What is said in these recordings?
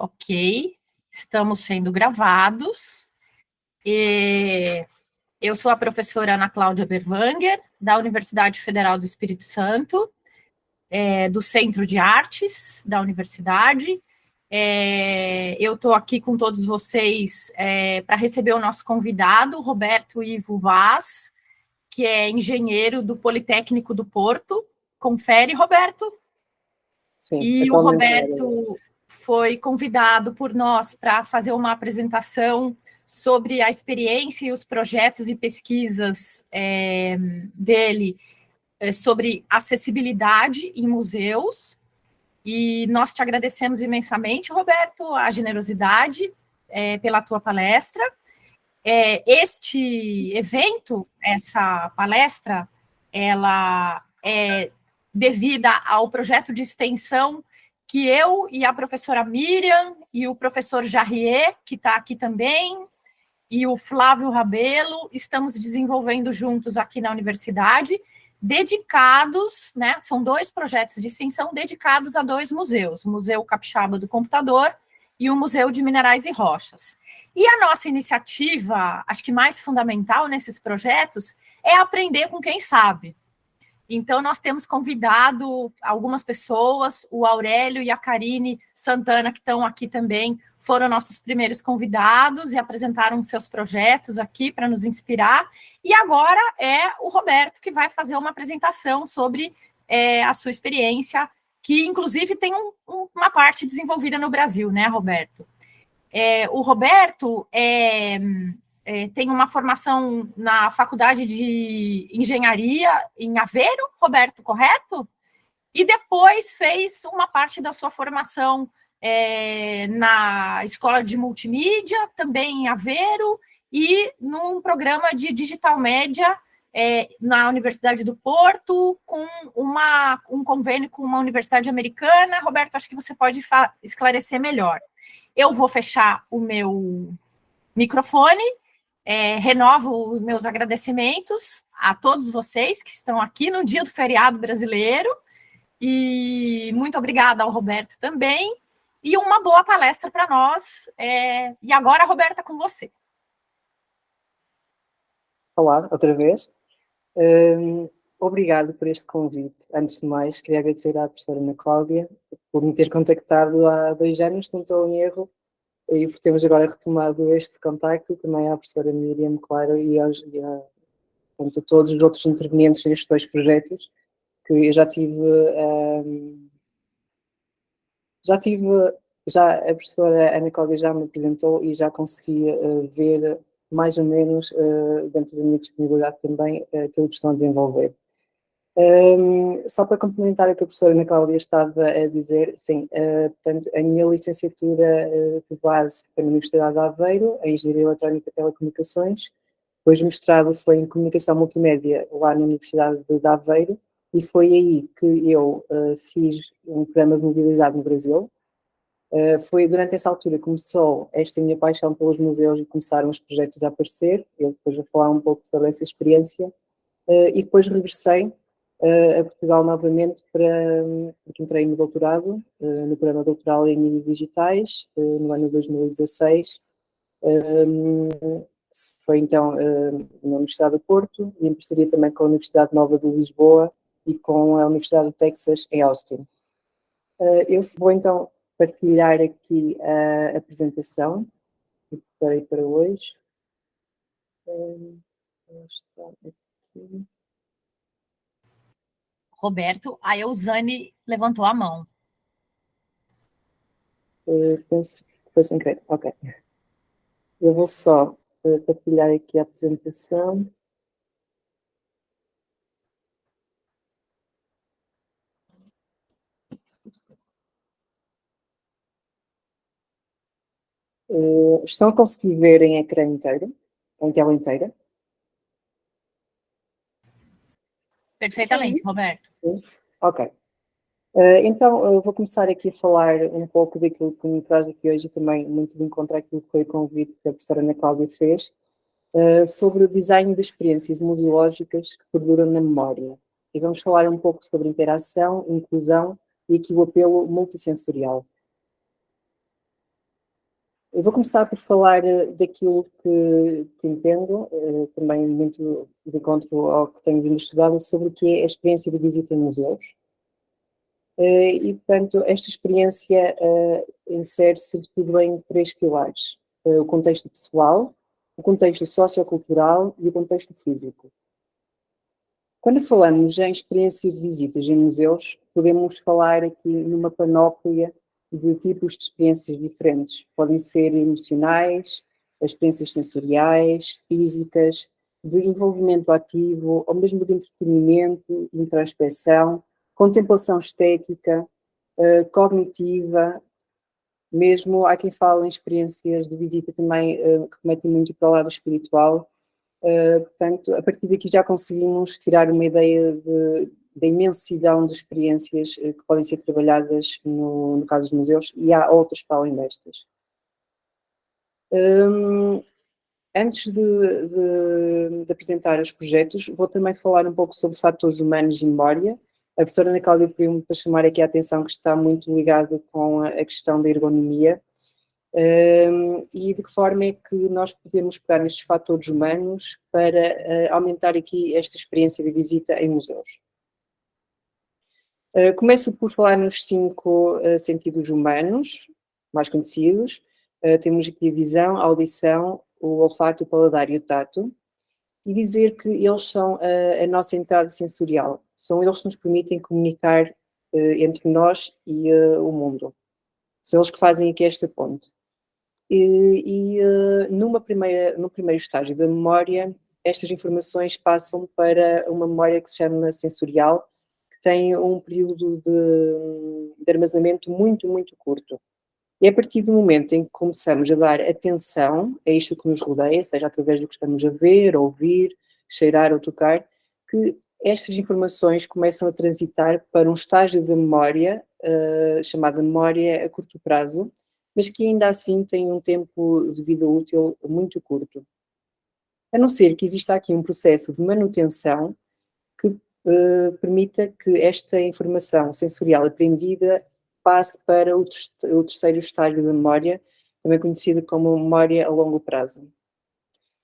Ok, estamos sendo gravados. Eu sou a professora Ana Cláudia Berwanger, da Universidade Federal do Espírito Santo, do Centro de Artes da Universidade. Eu estou aqui com todos vocês para receber o nosso convidado, Roberto Ivo Vaz, que é engenheiro do Politécnico do Porto. Confere, Roberto? Sim, e o Roberto foi convidado por nós para fazer uma apresentação sobre a experiência e os projetos e pesquisas dele sobre acessibilidade em museus. E nós te agradecemos imensamente, Roberto, a generosidade pela tua palestra. Este evento, essa palestra, ela é devida ao projeto de extensão que eu e a professora Miriam e o professor Jarrier, que está aqui também, e o Flávio Rabelo, estamos desenvolvendo juntos aqui na universidade, dedicados, né, são 2 projetos de extensão dedicados a 2 museus, o Museu Capixaba do Computador e o Museu de Minerais e Rochas. E a nossa iniciativa, acho que mais fundamental nesses projetos, é aprender com quem sabe. Então, nós temos convidado algumas pessoas, o Aurélio e a Karine Santana, que estão aqui também, foram nossos primeiros convidados e apresentaram seus projetos aqui para nos inspirar. E agora é o Roberto que vai fazer uma apresentação sobre a sua experiência, que inclusive tem uma parte desenvolvida no Brasil, né, Roberto? O Roberto tem uma formação na Faculdade de Engenharia em Aveiro, Roberto, correto? E depois fez uma parte da sua formação na Escola de Multimídia, também em Aveiro, e num programa de Digital Média na Universidade do Porto, com um convênio com uma universidade americana. Roberto, acho que você pode esclarecer melhor. Eu vou fechar o meu microfone. Renovo os meus agradecimentos a todos vocês que estão aqui no dia do feriado brasileiro, e muito obrigada ao Roberto também, e uma boa palestra para nós. E agora, Roberta, com você. Olá, outra vez. Obrigado por este convite. Antes de mais, queria agradecer à professora Ana Cláudia por me ter contactado há 2 anos, se não estou em erro, e por termos agora retomado este contacto, também à professora Miriam, claro, e a todos os outros intervenientes nestes 2 projetos, que eu já a professora Ana Cláudia já me apresentou e já consegui ver mais ou menos, dentro da minha disponibilidade também, aquilo que estão a desenvolver. Só para complementar o que a professora Ana Cláudia estava a dizer, sim, portanto, a minha licenciatura de base foi na Universidade de Aveiro, em Engenharia Eletrónica e Telecomunicações, depois o mestrado foi em Comunicação Multimédia, lá na Universidade de Aveiro, e foi aí que eu fiz um programa de mobilidade no Brasil. Foi durante essa altura que começou esta minha paixão pelos museus e começaram os projetos a aparecer. Eu depois vou falar um pouco sobre essa experiência. E depois regressei a Portugal novamente porque entrei no doutorado, no programa doutoral em mídias digitais, no ano de 2016. Foi então na Universidade do Porto e em parceria também com a Universidade Nova de Lisboa e com a Universidade do Texas em Austin. Eu vou então partilhar aqui a apresentação que preparei para hoje. Está aqui. Roberto, a Eusane levantou a mão. Penso que foi sem querer. Ok. Eu vou só partilhar aqui a apresentação. Estão a conseguir ver em ecrã inteiro? Em tela inteira? Perfeitamente, sim. Roberto. Sim? Ok. Então, eu vou começar aqui a falar um pouco daquilo que me traz aqui hoje e também muito de encontro àquilo que foi o convite que a professora Ana Cláudia fez, sobre o design de experiências museológicas que perduram na memória. E vamos falar um pouco sobre interação, inclusão e aqui o apelo multissensorial. Eu vou começar por falar daquilo que entendo, também muito de encontro ao que tenho vindo estudado, sobre o que é a experiência de visita em museus. E, portanto, esta experiência insere-se sobretudo em três pilares: o contexto pessoal, o contexto sociocultural e o contexto físico. Quando falamos em experiência de visitas em museus, podemos falar aqui numa panóplia de tipos de experiências diferentes. Podem ser emocionais, experiências sensoriais, físicas, de envolvimento ativo, ou mesmo de entretenimento, introspecção, contemplação estética, cognitiva, mesmo há quem fale em experiências de visita também que remetem muito para o lado espiritual. Portanto, a partir daqui já conseguimos tirar uma ideia da imensidão de experiências que podem ser trabalhadas no caso dos museus, e há outras para além destas. Antes de apresentar os projetos, vou também falar um pouco sobre fatores humanos e memória. A professora Ana Cláudia pediu-me para chamar aqui a atenção que está muito ligado com a questão da ergonomia. E de que forma é que nós podemos pegar nestes fatores humanos para aumentar aqui esta experiência de visita em museus. Começo por falar nos 5 sentidos humanos, mais conhecidos. Temos aqui a visão, a audição, o olfato, o paladar e o tato, e dizer que eles são a nossa entrada sensorial. São eles que nos permitem comunicar entre nós e o mundo. São eles que fazem aqui esta ponte. No primeiro estágio da memória, estas informações passam para uma memória que se chama sensorial, que tem um período de armazenamento muito, muito curto. E é a partir do momento em que começamos a dar atenção a isto que nos rodeia, seja através do que estamos a ver, ouvir, cheirar ou tocar, que estas informações começam a transitar para um estágio da memória, chamada memória a curto prazo, mas que ainda assim tem um tempo de vida útil muito curto. A não ser que exista aqui um processo de manutenção que permita que esta informação sensorial aprendida passe para o terceiro estágio da memória, também conhecida como memória a longo prazo.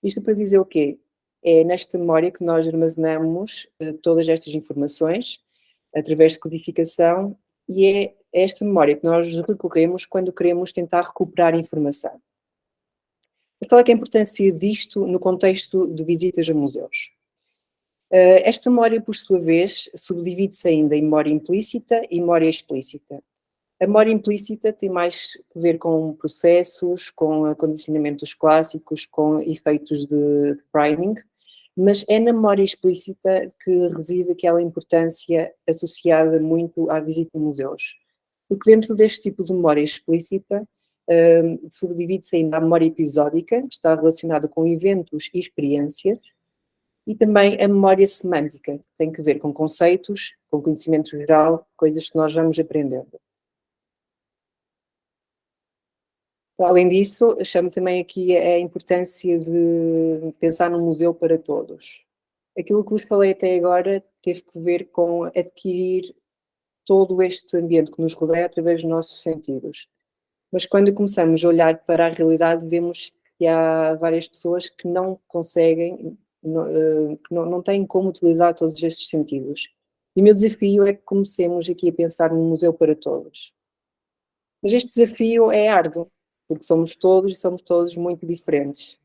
Isto para dizer o quê? É nesta memória que nós armazenamos todas estas informações, através de codificação, e é esta memória que nós recorremos quando queremos tentar recuperar informação. Mas qual é que é a importância disto no contexto de visitas a museus? Esta memória, por sua vez, subdivide-se ainda em memória implícita e memória explícita. A memória implícita tem mais a ver com processos, com condicionamentos clássicos, com efeitos de priming, mas é na memória explícita que reside aquela importância associada muito à visita a museus. Porque dentro deste tipo de memória explícita, subdivide-se ainda a memória episódica, que está relacionada com eventos e experiências, e também a memória semântica, que tem que ver com conceitos, com conhecimento geral, coisas que nós vamos aprendendo. Além disso, chamo também aqui a importância de pensar num museu para todos. Aquilo que vos falei até agora teve que ver com adquirir todo este ambiente que nos rodeia através dos nossos sentidos. Mas quando começamos a olhar para a realidade, vemos que há várias pessoas que não conseguem, que não têm como utilizar todos estes sentidos. E o meu desafio é que comecemos aqui a pensar num museu para todos. Mas este desafio é árduo, porque somos todos muito diferentes.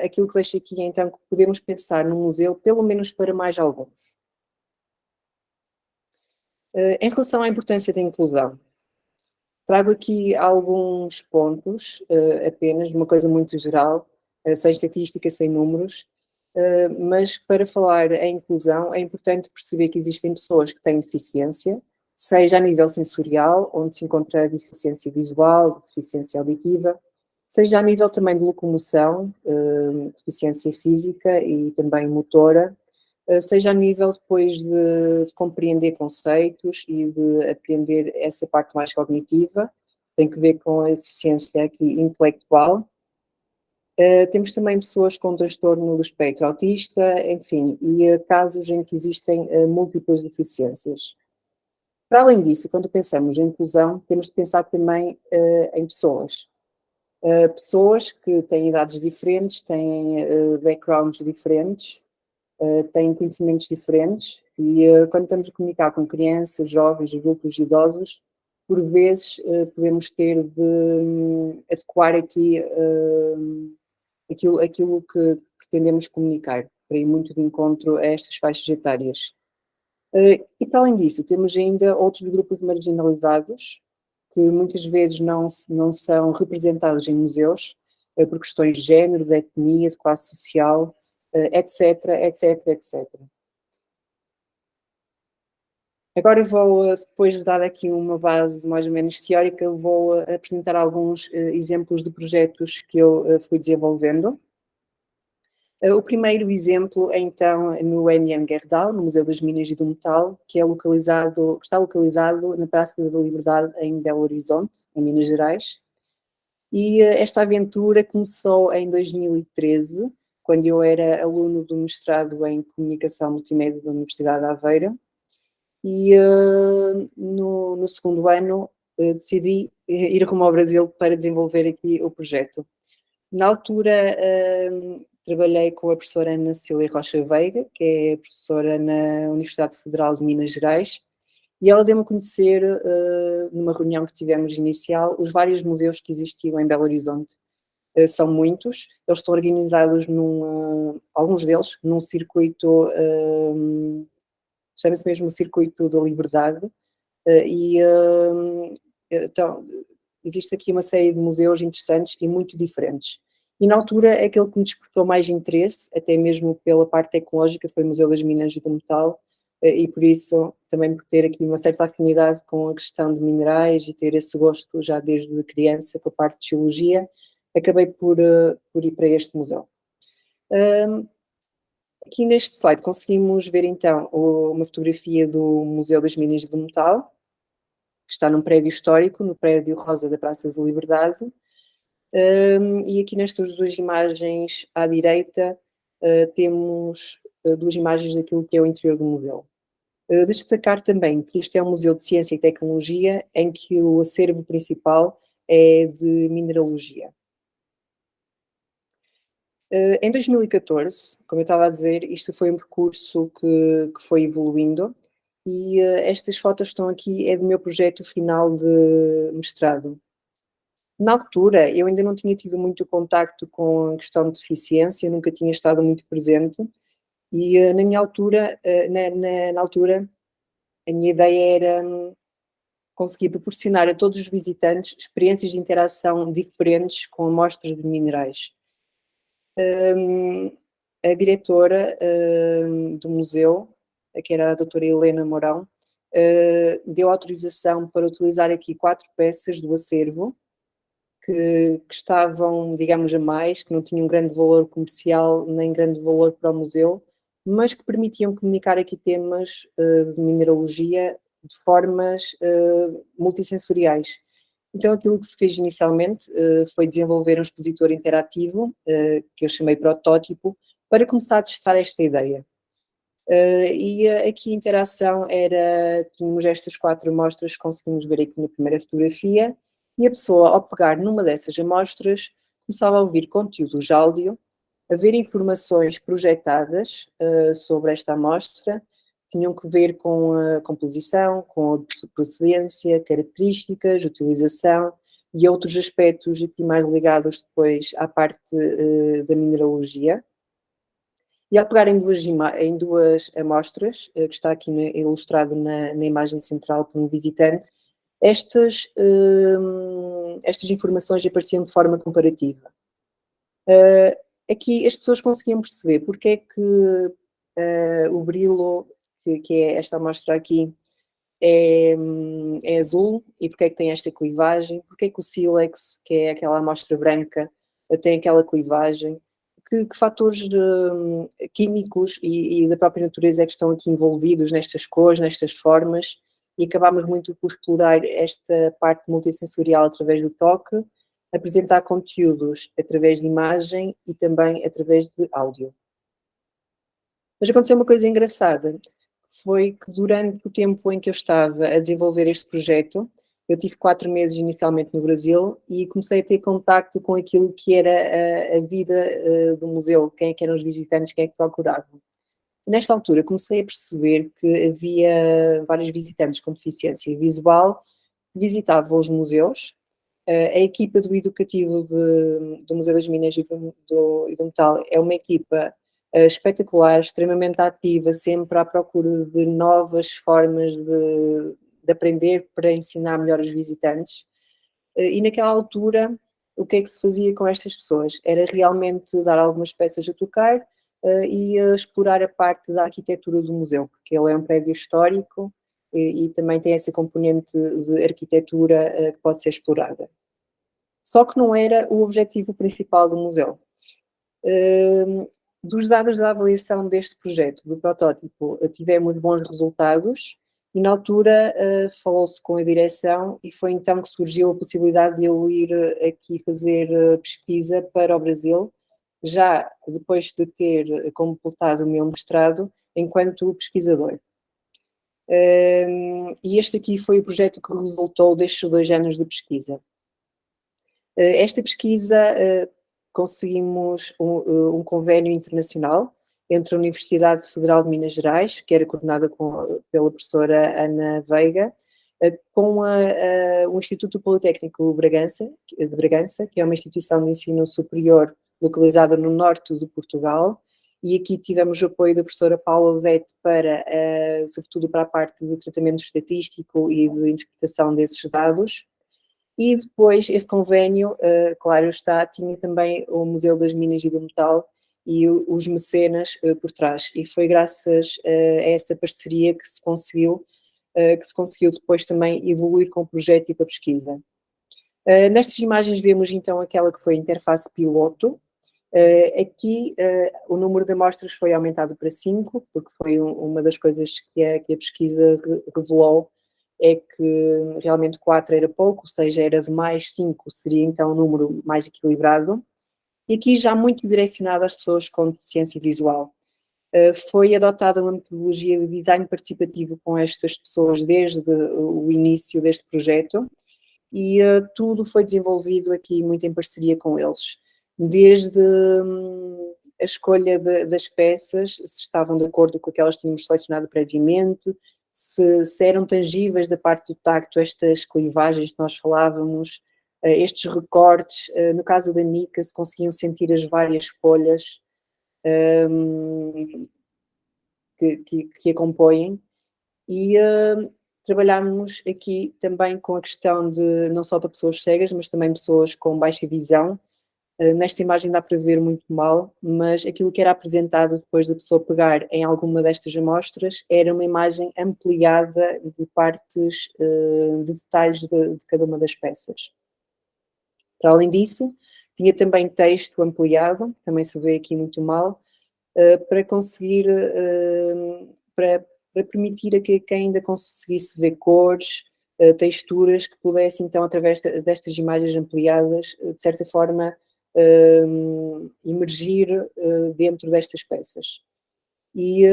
Aquilo que deixo aqui é então que podemos pensar num museu pelo menos para mais alguns. Em relação à importância da inclusão, trago aqui alguns pontos, apenas, uma coisa muito geral, sem estatística, sem números, mas para falar em inclusão é importante perceber que existem pessoas que têm deficiência, seja a nível sensorial, onde se encontra a deficiência visual, deficiência auditiva, seja a nível também de locomoção, deficiência física e também motora, seja a nível depois de compreender conceitos e de aprender essa parte mais cognitiva, tem que ver com a deficiência aqui intelectual. Temos também pessoas com transtorno do espectro autista, enfim, e casos em que existem múltiplas deficiências. Para além disso, quando pensamos em inclusão, temos de pensar também em pessoas. Pessoas que têm idades diferentes, têm backgrounds diferentes, têm conhecimentos diferentes e quando estamos a comunicar com crianças, jovens, adultos, idosos, por vezes podemos ter de adequar aqui aquilo que pretendemos comunicar, para ir muito de encontro a estas faixas etárias. E para além disso, temos ainda outros grupos marginalizados, que muitas vezes não são representados em museus, por questões de género, de etnia, de classe social, etc, etc, etc. Agora depois de dar aqui uma base mais ou menos teórica, vou apresentar alguns exemplos de projetos que eu fui desenvolvendo. O primeiro exemplo é então no MM Gerdau, no Museu das Minas e do Metal, que está localizado na Praça da Liberdade em Belo Horizonte, em Minas Gerais. E esta aventura começou em 2013, quando eu era aluno do mestrado em Comunicação Multimédia da Universidade de Aveiro. E no segundo ano decidi ir rumo ao Brasil para desenvolver aqui o projeto. Na altura trabalhei com a professora Ana Cecília Rocha Veiga, que é professora na Universidade Federal de Minas Gerais, e ela deu-me a conhecer, numa reunião que tivemos inicial, os vários museus que existiam em Belo Horizonte. São muitos, eles estão organizados alguns deles, num circuito, chama-se mesmo o Circuito da Liberdade, então, existe aqui uma série de museus interessantes e muito diferentes. E na altura, aquele que me despertou mais interesse, até mesmo pela parte tecnológica, foi o Museu das Minas e do Metal, e por isso, também por ter aqui uma certa afinidade com a questão de minerais e ter esse gosto já desde criança com a parte de geologia, acabei por ir para este museu. Aqui neste slide conseguimos ver então uma fotografia do Museu das Minas e do Metal, que está num prédio histórico, no prédio Rosa da Praça da Liberdade. E aqui nestas duas imagens à direita temos duas imagens daquilo que é o interior do museu. Destacar também que este é um museu de ciência e tecnologia em que o acervo principal é de mineralogia. Em 2014, como eu estava a dizer, isto foi um percurso que foi evoluindo e estas fotos estão aqui, é do meu projeto final de mestrado. Na altura, eu ainda não tinha tido muito contacto com a questão de deficiência, nunca tinha estado muito presente e na minha altura, na altura, a minha ideia era conseguir proporcionar a todos os visitantes experiências de interação diferentes com amostras de minerais. A diretora do museu, que era a doutora Helena Mourão, deu autorização para utilizar aqui 4 peças do acervo que estavam, digamos, a mais, que não tinham grande valor comercial nem grande valor para o museu, mas que permitiam comunicar aqui temas de mineralogia de formas multissensoriais. Então, aquilo que se fez inicialmente foi desenvolver um expositor interativo, que eu chamei protótipo, para começar a testar esta ideia. E aqui a interação era, tínhamos estas 4 amostras que conseguimos ver aqui na primeira fotografia, e a pessoa, ao pegar numa dessas amostras, começava a ouvir conteúdos de áudio, a ver informações projetadas sobre esta amostra, tinham que ver com a composição, com a procedência, características, utilização e outros aspectos aqui mais ligados depois à parte da mineralogia. E ao pegar em duas amostras, que está aqui ilustrado na imagem central por um visitante, estas informações apareciam de forma comparativa. Aqui as pessoas conseguiam perceber porque é que o Brillo, que é esta amostra aqui, é azul e porque é que tem esta clivagem, porque é que o sílex, que é aquela amostra branca, tem aquela clivagem, que fatores químicos e da própria natureza é que estão aqui envolvidos nestas cores, nestas formas, e acabámos muito por explorar esta parte multissensorial através do toque, apresentar conteúdos através de imagem e também através de áudio. Mas aconteceu uma coisa engraçada, foi que durante o tempo em que eu estava a desenvolver este projeto, Eu tive 4 meses inicialmente no Brasil e comecei a ter contacto com aquilo que era a vida do museu, quem é que eram os visitantes, quem é que procuravam. Nesta altura comecei a perceber que havia vários visitantes com deficiência visual que visitavam os museus. A equipa do Educativo do Museu das Minas e do Metal é uma equipa espetacular, extremamente ativa, sempre à procura de novas formas de aprender para ensinar melhor os visitantes. E naquela altura, o que é que se fazia com estas pessoas? Era realmente dar algumas peças a tocar e explorar a parte da arquitetura do museu, porque ele é um prédio histórico e também tem essa componente de arquitetura que pode ser explorada. Só que não era o objetivo principal do museu. Dos dados da avaliação deste projeto, do protótipo, tivemos bons resultados e na altura falou-se com a direção e foi então que surgiu a possibilidade de eu ir aqui fazer pesquisa para o Brasil, já depois de ter completado o meu mestrado enquanto pesquisador. E este aqui foi o projeto que resultou destes 2 anos de pesquisa. Esta pesquisa conseguimos um convênio internacional entre a Universidade Federal de Minas Gerais, que era coordenada pela professora Ana Veiga, com o Instituto Politécnico de Bragança, que é uma instituição de ensino superior localizada no norte de Portugal, e aqui tivemos o apoio da professora Paula Odete para, sobretudo para a parte do tratamento estatístico e de interpretação desses dados. E depois, esse convênio, claro está, tinha também o Museu das Minas e do Metal e os mecenas por trás. E foi graças a essa parceria que se conseguiu depois também evoluir com o projeto e com a pesquisa. Nestas imagens vemos então aquela que foi a interface piloto. Aqui o número de amostras foi aumentado para 5, porque foi uma das coisas que a pesquisa revelou, é que realmente 4 era pouco, ou seja, era demais, 5 seria então um número mais equilibrado. E aqui já muito direcionado às pessoas com deficiência visual. Foi adotada uma metodologia de design participativo com estas pessoas desde o início deste projeto e tudo foi desenvolvido aqui muito em parceria com eles. Desde a escolha das peças, se estavam de acordo com aquelas que tínhamos selecionado previamente, se eram tangíveis da parte do tacto, estas clivagens que nós falávamos, estes recortes, no caso da Mica, se conseguiam sentir as várias folhas que a compõem, e trabalhámos aqui também com a questão de, não só para pessoas cegas, mas também pessoas com baixa visão. Nesta imagem dá para ver muito mal, mas aquilo que era apresentado depois da pessoa pegar em alguma destas amostras era uma imagem ampliada de partes, de detalhes de cada uma das peças. Para além disso, tinha também texto ampliado, também se vê aqui muito mal, para conseguir, para permitir a que quem ainda conseguisse ver cores, texturas, que pudesse então, através destas imagens ampliadas, de certa forma, emergir dentro destas peças. E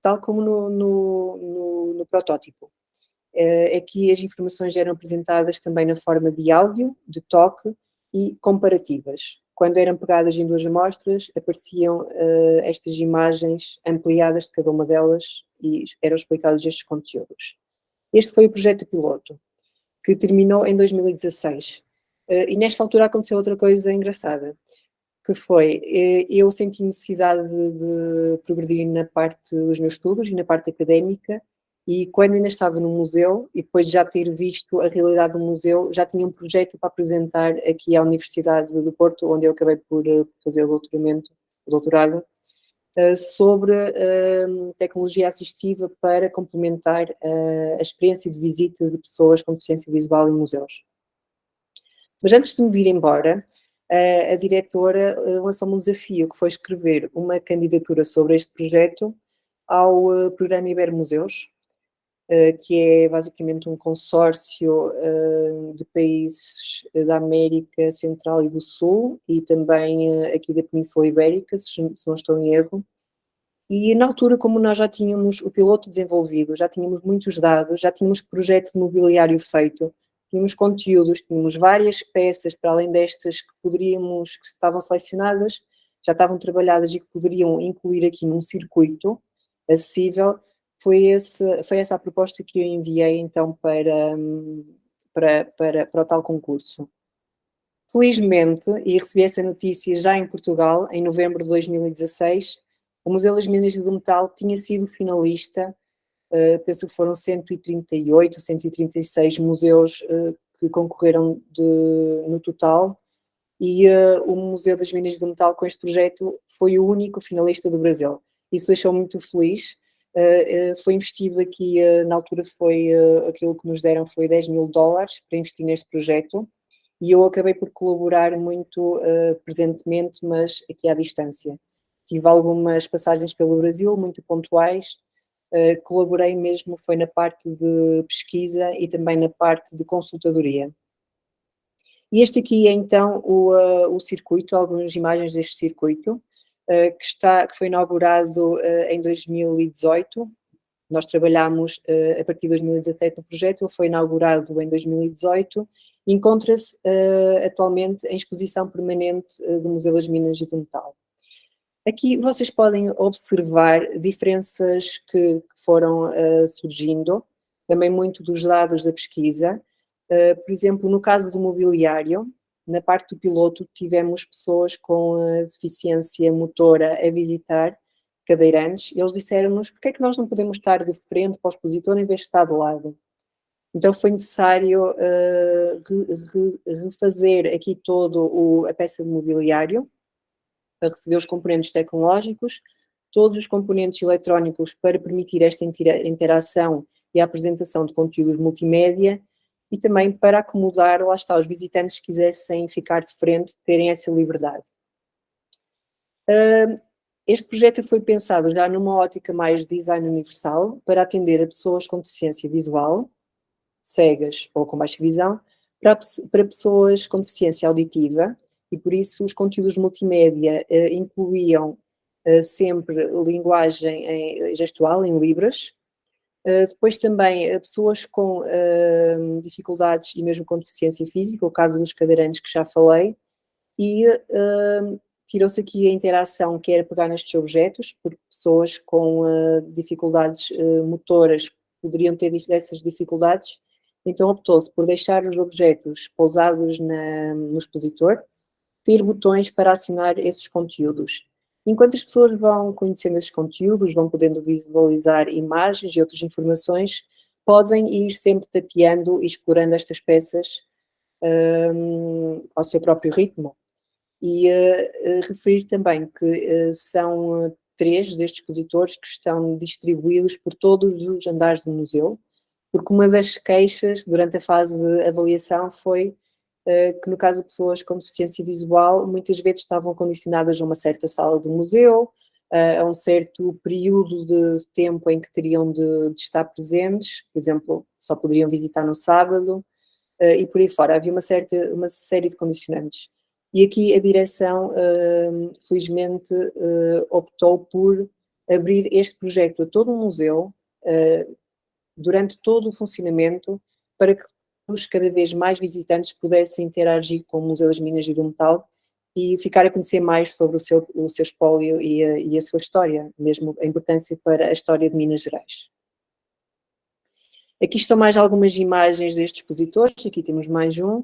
tal como no protótipo, aqui as informações eram apresentadas também na forma de áudio, de toque e comparativas. Quando eram pegadas em 2 amostras, apareciam estas imagens ampliadas de cada uma delas e eram explicados estes conteúdos. Este foi o projeto piloto, que terminou em 2016. E nesta altura aconteceu outra coisa engraçada, que foi, eu senti necessidade de progredir na parte dos meus estudos e na parte académica, e quando ainda estava no museu, e depois de já ter visto a realidade do museu, já tinha um projeto para apresentar aqui à Universidade do Porto, onde eu acabei por fazer o doutorado, sobre tecnologia assistiva para complementar a experiência de visita de pessoas com deficiência visual em museus. Mas antes de me vir embora, a diretora lançou-me um desafio, que foi escrever uma candidatura sobre este projeto ao programa Ibermuseus, que é basicamente um consórcio de países da América Central e do Sul e também aqui da Península Ibérica, se não estou em erro, E na altura, como nós já tínhamos o piloto desenvolvido, já tínhamos muitos dados, já tínhamos projeto de mobiliário feito, tínhamos conteúdos, tínhamos várias peças para além destas que estavam selecionadas, já estavam trabalhadas e que poderiam incluir aqui num circuito acessível, foi essa a proposta que eu enviei então para o tal concurso. Felizmente, e recebi essa notícia já em Portugal, em novembro de 2016, o Museu das Minas do Metal tinha sido finalista, penso que foram 138, 136 museus que concorreram no total, e o Museu das Minas do Metal com este projeto foi o único finalista do Brasil. Isso deixou muito feliz. Foi investido aqui, na altura aquilo que nos deram foi $10.000 para investir neste projeto, e eu acabei por colaborar muito presentemente, mas aqui à distância. Tive algumas passagens pelo Brasil, muito pontuais, colaborei mesmo, foi na parte de pesquisa e também na parte de consultadoria. E este aqui é então o circuito, algumas imagens deste circuito, que foi inaugurado em 2018. Nós trabalhámos a partir de 2017 no projeto, ele foi inaugurado em 2018 e encontra-se atualmente em exposição permanente do Museu das Minas e do Metal. Aqui vocês podem observar diferenças que foram surgindo, também muito dos dados da pesquisa. Por exemplo, no caso do mobiliário, na parte do piloto tivemos pessoas com deficiência motora a visitar, cadeirantes, e eles disseram-nos porque é que nós não podemos estar de frente para o expositor em vez de estar de lado. Então foi necessário refazer aqui a peça de mobiliário, para receber os componentes tecnológicos, todos os componentes eletrónicos para permitir esta interação e a apresentação de conteúdos multimédia e também para acomodar, lá está, os visitantes que quisessem ficar de frente, terem essa liberdade. Este projeto foi pensado já numa ótica mais de design universal para atender a pessoas com deficiência visual, cegas ou com baixa visão, para pessoas com deficiência auditiva, e por isso os conteúdos multimédia incluíam sempre linguagem gestual, em libras. Depois também pessoas com dificuldades e mesmo com deficiência física, o caso dos cadeirantes que já falei, e tirou-se aqui a interação que era pegar nestes objetos, porque pessoas com dificuldades motoras poderiam ter dessas dificuldades, então optou-se por deixar os objetos pousados no expositor, ter botões para acionar esses conteúdos. Enquanto as pessoas vão conhecendo esses conteúdos, vão podendo visualizar imagens e outras informações, podem ir sempre tateando e explorando estas peças ao seu próprio ritmo. E referir também que são 3 destes expositores que estão distribuídos por todos os andares do museu, porque uma das queixas durante a fase de avaliação foi que no caso de pessoas com deficiência visual, muitas vezes estavam condicionadas a uma certa sala do museu, a um certo período de tempo em que teriam de estar presentes, por exemplo, só poderiam visitar no sábado, e por aí fora. Havia uma série de condicionantes. E aqui a direção, felizmente, optou por abrir este projeto a todo o museu, durante todo o funcionamento, para que cada vez mais visitantes pudessem interagir com o Museu das Minas e do Metal e ficar a conhecer mais sobre o seu espólio e a sua história, mesmo a importância para a história de Minas Gerais. Aqui estão mais algumas imagens destes expositores, aqui temos mais um,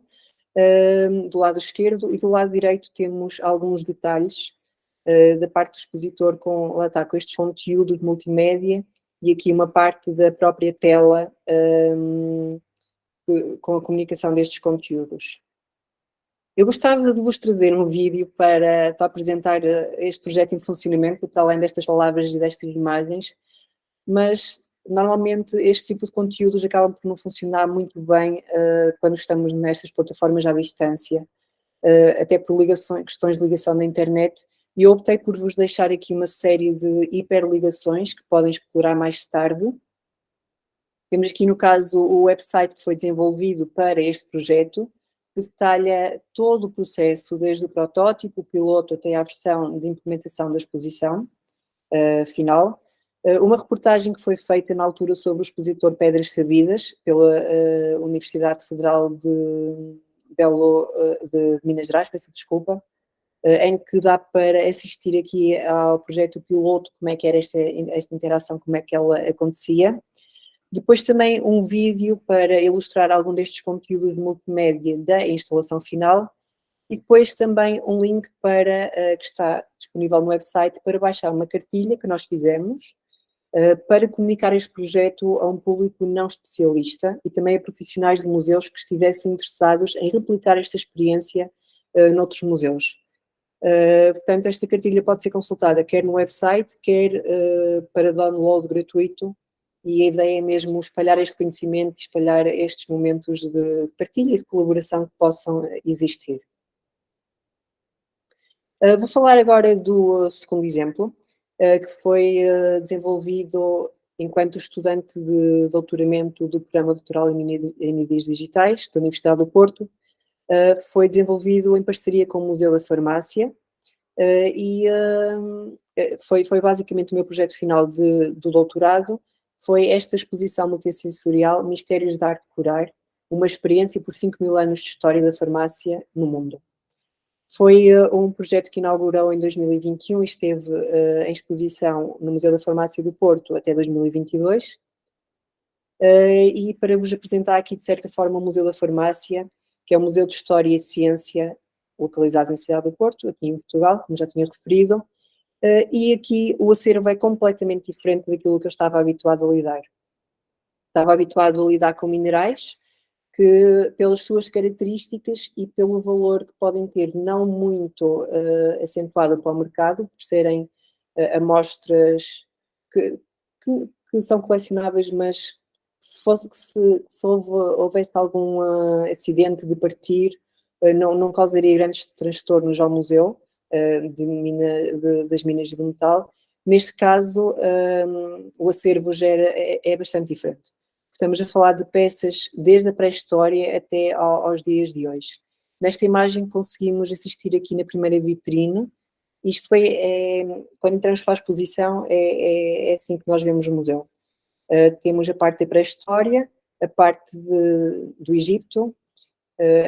do lado esquerdo, e do lado direito temos alguns detalhes da parte do expositor com estes conteúdos multimédia e aqui uma parte da própria tela com a comunicação destes conteúdos. Eu gostava de vos trazer um vídeo para apresentar este projeto em funcionamento, para além destas palavras e destas imagens, mas normalmente este tipo de conteúdos acabam por não funcionar muito bem quando estamos nestas plataformas à distância, até por questões de ligação da internet, e eu optei por vos deixar aqui uma série de hiperligações que podem explorar mais tarde. Temos aqui, no caso, o website que foi desenvolvido para este projeto, que detalha todo o processo, desde o protótipo, o piloto, até à versão de implementação da exposição. final. Uma reportagem que foi feita na altura sobre o expositor Pedras Sabidas, pela Universidade Federal de Minas Gerais, peço desculpa, em que dá para assistir aqui ao projeto piloto, como é que era esta interação, como é que ela acontecia. Depois também um vídeo para ilustrar algum destes conteúdos de multimédia da instalação final e depois também um link para, que está disponível no website para baixar uma cartilha que nós fizemos para comunicar este projeto a um público não especialista e também a profissionais de museus que estivessem interessados em replicar esta experiência noutros museus. Portanto, esta cartilha pode ser consultada quer no website, quer para download gratuito, e a ideia é mesmo espalhar este conhecimento, espalhar estes momentos de partilha e de colaboração que possam existir. Vou falar agora do segundo exemplo, que foi desenvolvido enquanto estudante de doutoramento do Programa Doutoral em Mídias Digitais da Universidade do Porto. Foi desenvolvido em parceria com o Museu da Farmácia e foi basicamente o meu projeto final do doutorado. Foi esta exposição multissensorial Mistérios da Arte de Curar, uma experiência por 5.000 anos de história da farmácia no mundo. Foi um projeto que inaugurou em 2021 e esteve em exposição no Museu da Farmácia do Porto até 2022. E para vos apresentar aqui, de certa forma, o Museu da Farmácia, que é o Museu de História e Ciência, localizado na cidade do Porto, aqui em Portugal, como já tinha referido. E aqui o acervo é completamente diferente daquilo que eu estava habituado a lidar. Estava habituado a lidar com minerais, que pelas suas características e pelo valor que podem ter não muito acentuado para o mercado, por serem amostras que são colecionáveis, mas se houvesse algum acidente de partir, não causaria grandes transtornos ao museu das minas de metal. Neste caso, o acervo é bastante diferente. Estamos a falar de peças desde a pré-história até aos dias de hoje. Nesta imagem conseguimos assistir aqui na primeira vitrine. Isto quando entramos para a exposição, é assim que nós vemos o museu. Temos a parte da pré-história, a parte do Egito,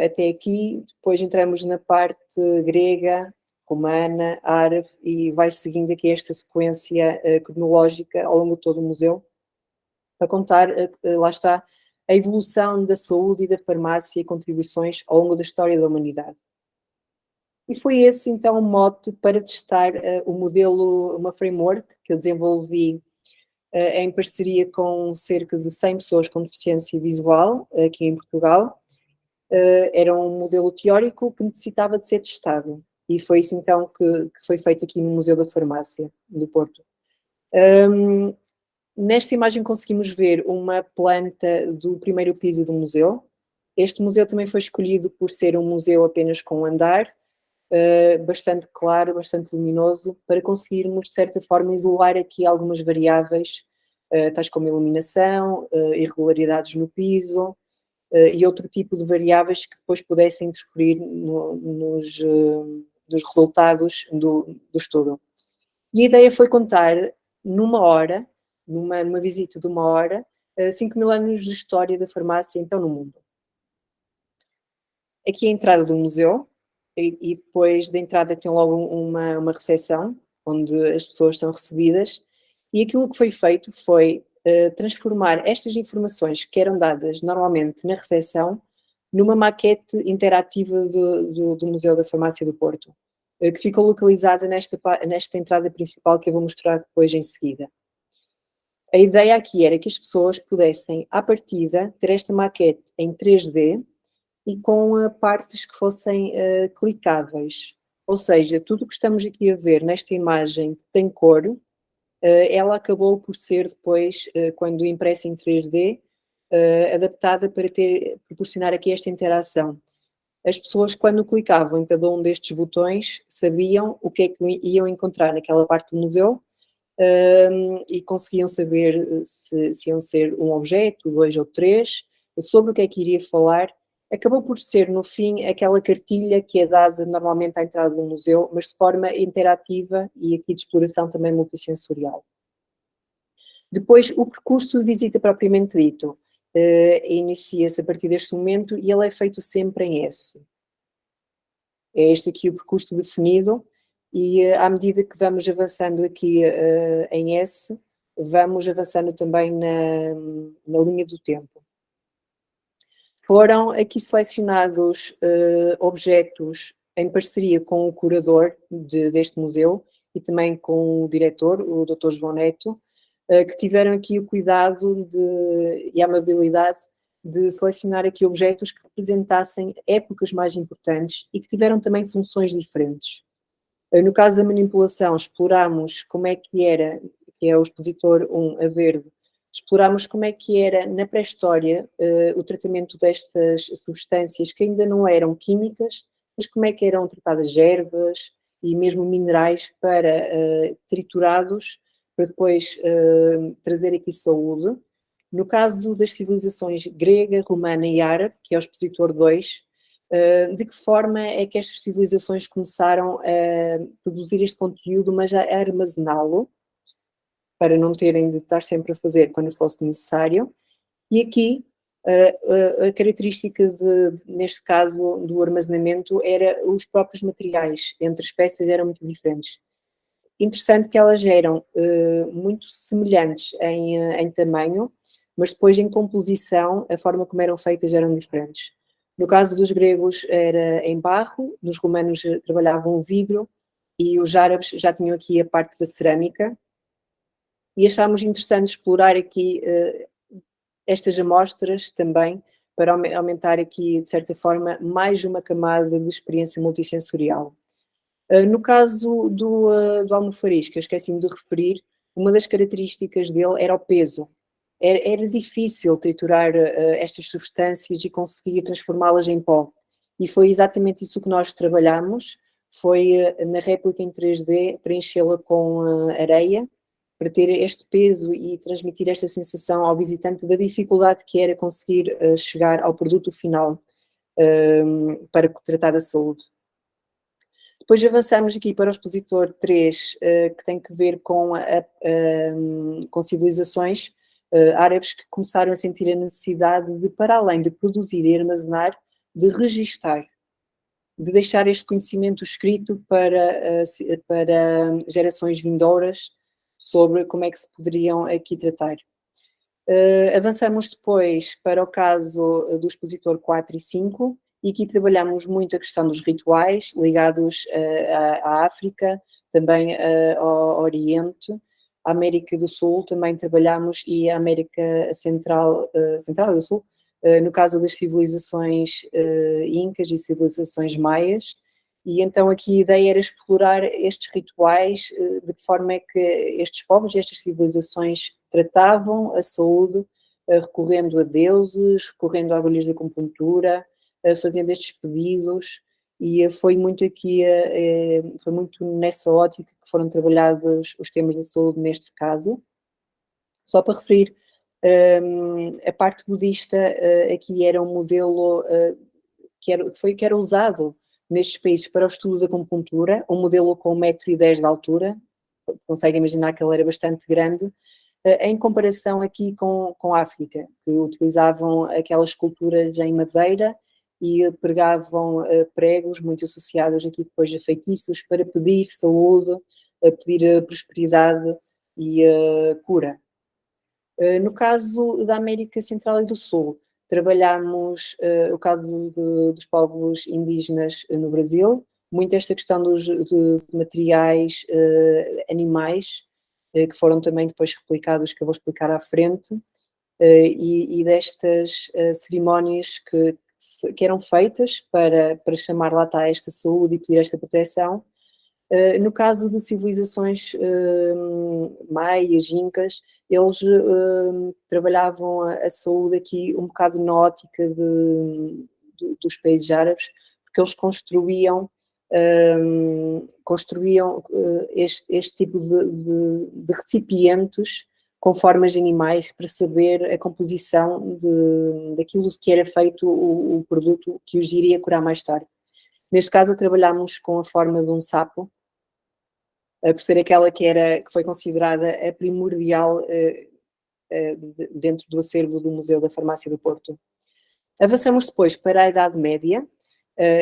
até aqui. Depois entramos na parte grega, romana, árabe, e vai seguindo aqui esta sequência cronológica ao longo de todo o museu, para contar, lá está, a evolução da saúde e da farmácia e contribuições ao longo da história da humanidade. E foi esse, então, o mote para testar o modelo, uma framework que eu desenvolvi em parceria com cerca de 100 pessoas com deficiência visual, aqui em Portugal. Era um modelo teórico que necessitava de ser testado. E foi isso, então, que foi feito aqui no Museu da Farmácia do Porto. Nesta imagem conseguimos ver uma planta do primeiro piso do museu. Este museu também foi escolhido por ser um museu apenas com um andar, bastante claro, bastante luminoso, para conseguirmos, de certa forma, isolar aqui algumas variáveis, tais como iluminação, irregularidades no piso e outro tipo de variáveis que depois pudessem interferir nos resultados do estudo. E a ideia foi contar numa hora, numa visita de uma hora, 5.000 anos de história da farmácia, então, no mundo. Aqui a entrada do museu, e depois da entrada tem logo uma recepção, onde as pessoas são recebidas, e aquilo que foi feito foi transformar estas informações que eram dadas normalmente na recepção numa maquete interativa do Museu da Farmácia do Porto, que ficou localizada nesta entrada principal que eu vou mostrar depois em seguida. A ideia aqui era que as pessoas pudessem, à partida, ter esta maquete em 3D e com partes que fossem clicáveis. Ou seja, tudo o que estamos aqui a ver nesta imagem que tem cor, ela acabou por ser depois, quando impressa em 3D, adaptada para proporcionar aqui esta interação. As pessoas, quando clicavam em cada um destes botões, sabiam o que é que iam encontrar naquela parte do museu, e conseguiam saber se iam ser um objeto, 2 ou 3, sobre o que é que iria falar acabou por ser, no fim, aquela cartilha que é dada normalmente à entrada do museu, mas de forma interativa e aqui de exploração também multissensorial. Depois, o percurso de visita propriamente dito inicia-se a partir deste momento e ele é feito sempre em S. É este aqui o percurso definido e à medida que vamos avançando aqui em S, vamos avançando também na linha do tempo. Foram aqui selecionados objetos em parceria com o curador deste museu e também com o diretor, o Dr. João Neto, que tiveram aqui o cuidado e a amabilidade de selecionar aqui objetos que representassem épocas mais importantes e que tiveram também funções diferentes. No caso da manipulação, explorámos como é que era, que é o expositor 1 a verde, explorámos como é que era na pré-história o tratamento destas substâncias que ainda não eram químicas, mas como é que eram tratadas ervas e mesmo minerais para triturados, para depois trazer aqui saúde. No caso das civilizações grega, romana e árabe, que é o expositor 2, de que forma é que estas civilizações começaram a produzir este conteúdo, mas a armazená-lo, para não terem de estar sempre a fazer quando fosse necessário. E aqui, a característica, neste caso, do armazenamento era os próprios materiais, entre espécies eram muito diferentes. Interessante que elas eram muito semelhantes em tamanho, mas depois em composição, a forma como eram feitas eram diferentes. No caso dos gregos era em barro, dos romanos trabalhavam o vidro e os árabes já tinham aqui a parte da cerâmica. E achámos interessante explorar aqui estas amostras também para aumentar aqui, de certa forma, mais uma camada de experiência multissensorial. No caso do almofariz, que eu esqueci-me de referir, uma das características dele era o peso. Era difícil triturar estas substâncias e conseguir transformá-las em pó. E foi exatamente isso que nós trabalhamos, foi na réplica em 3D preenchê-la com areia, para ter este peso e transmitir esta sensação ao visitante da dificuldade que era conseguir chegar ao produto final para tratar da saúde. Depois avançamos aqui para o expositor 3, que tem que ver com civilizações árabes que começaram a sentir a necessidade de, para além de produzir e armazenar, de registar, de deixar este conhecimento escrito para gerações vindouras sobre como é que se poderiam aqui tratar. Avançamos depois para o caso do expositor 4 e 5, e aqui trabalhamos muito a questão dos rituais ligados à África, também ao Oriente, à América do Sul também trabalhamos e à América Central do Sul, no caso das civilizações incas e civilizações maias, e então aqui a ideia era explorar estes rituais, de que forma é que estes povos e estas civilizações tratavam a saúde, recorrendo a deuses, recorrendo a agulhas de acupuntura, fazendo estes pedidos, e foi muito aqui, foi muito nessa ótica que foram trabalhados os temas da saúde neste caso. Só para referir, a parte budista aqui era um modelo que era usado nestes países para o estudo da acupuntura, um modelo com 1,10 m de altura, consegue imaginar que ele era bastante grande, em comparação aqui com a África, que utilizavam aquelas esculturas em madeira e pregavam pregos muito associados aqui depois a feitiços para pedir saúde, pedir prosperidade e cura. No caso da América Central e do Sul, trabalhamos o caso dos povos indígenas no Brasil, muito esta questão de materiais animais, que foram também depois replicados, que eu vou explicar à frente, e destas cerimónias que eram feitas para chamar lá está esta saúde e pedir esta proteção. No caso de civilizações maias, incas, eles trabalhavam a saúde aqui um bocado na ótica dos países árabes, porque eles construíam este tipo de recipientes com formas de animais para saber a composição daquilo que era feito o produto que os iria curar mais tarde. Neste caso, trabalhámos com a forma de um sapo, por ser aquela que foi considerada a primordial dentro do acervo do Museu da Farmácia do Porto. Avançamos depois para a Idade Média,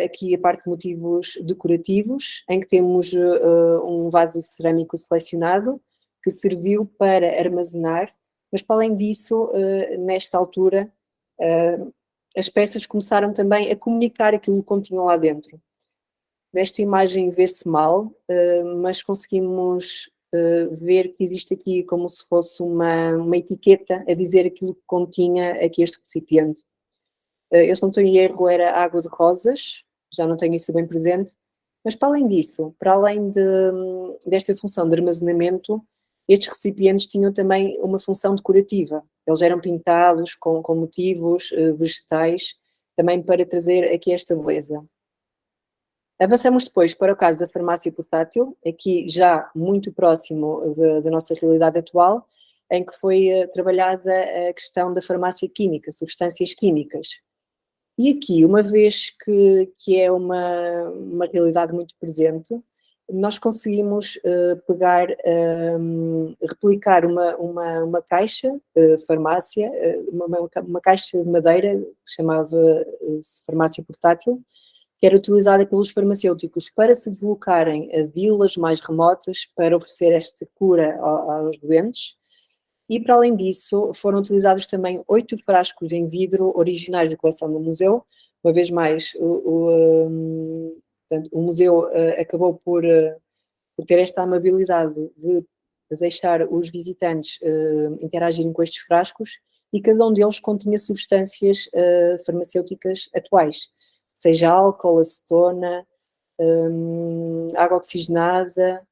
aqui a parte de motivos decorativos, em que temos um vaso cerâmico selecionado, que serviu para armazenar, mas para além disso, nesta altura, as peças começaram também a comunicar aquilo que continham lá dentro. Nesta imagem vê-se mal, mas conseguimos ver que existe aqui como se fosse uma etiqueta a dizer aquilo que continha aqui este recipiente. Eu, se não estou em erro, era água de rosas, já não tenho isso bem presente, mas para além disso, para além desta função de armazenamento, estes recipientes tinham também uma função decorativa. Eles eram pintados com motivos vegetais, também para trazer aqui esta beleza. Avançamos depois para o caso da farmácia portátil, aqui já muito próximo da nossa realidade atual, em que foi trabalhada a questão da farmácia química, substâncias químicas. E aqui, uma vez que é uma realidade muito presente, nós conseguimos replicar uma caixa farmácia, uma caixa de madeira que chamava-se farmácia portátil, que era utilizada pelos farmacêuticos para se deslocarem a vilas mais remotas para oferecer esta cura aos doentes. E, para além disso, foram utilizados também 8 frascos em vidro originais da coleção do museu. Uma vez mais, portanto, o museu acabou por ter esta amabilidade de deixar os visitantes interagirem com estes frascos, e cada um deles continha substâncias farmacêuticas atuais, seja álcool, acetona, água oxigenada,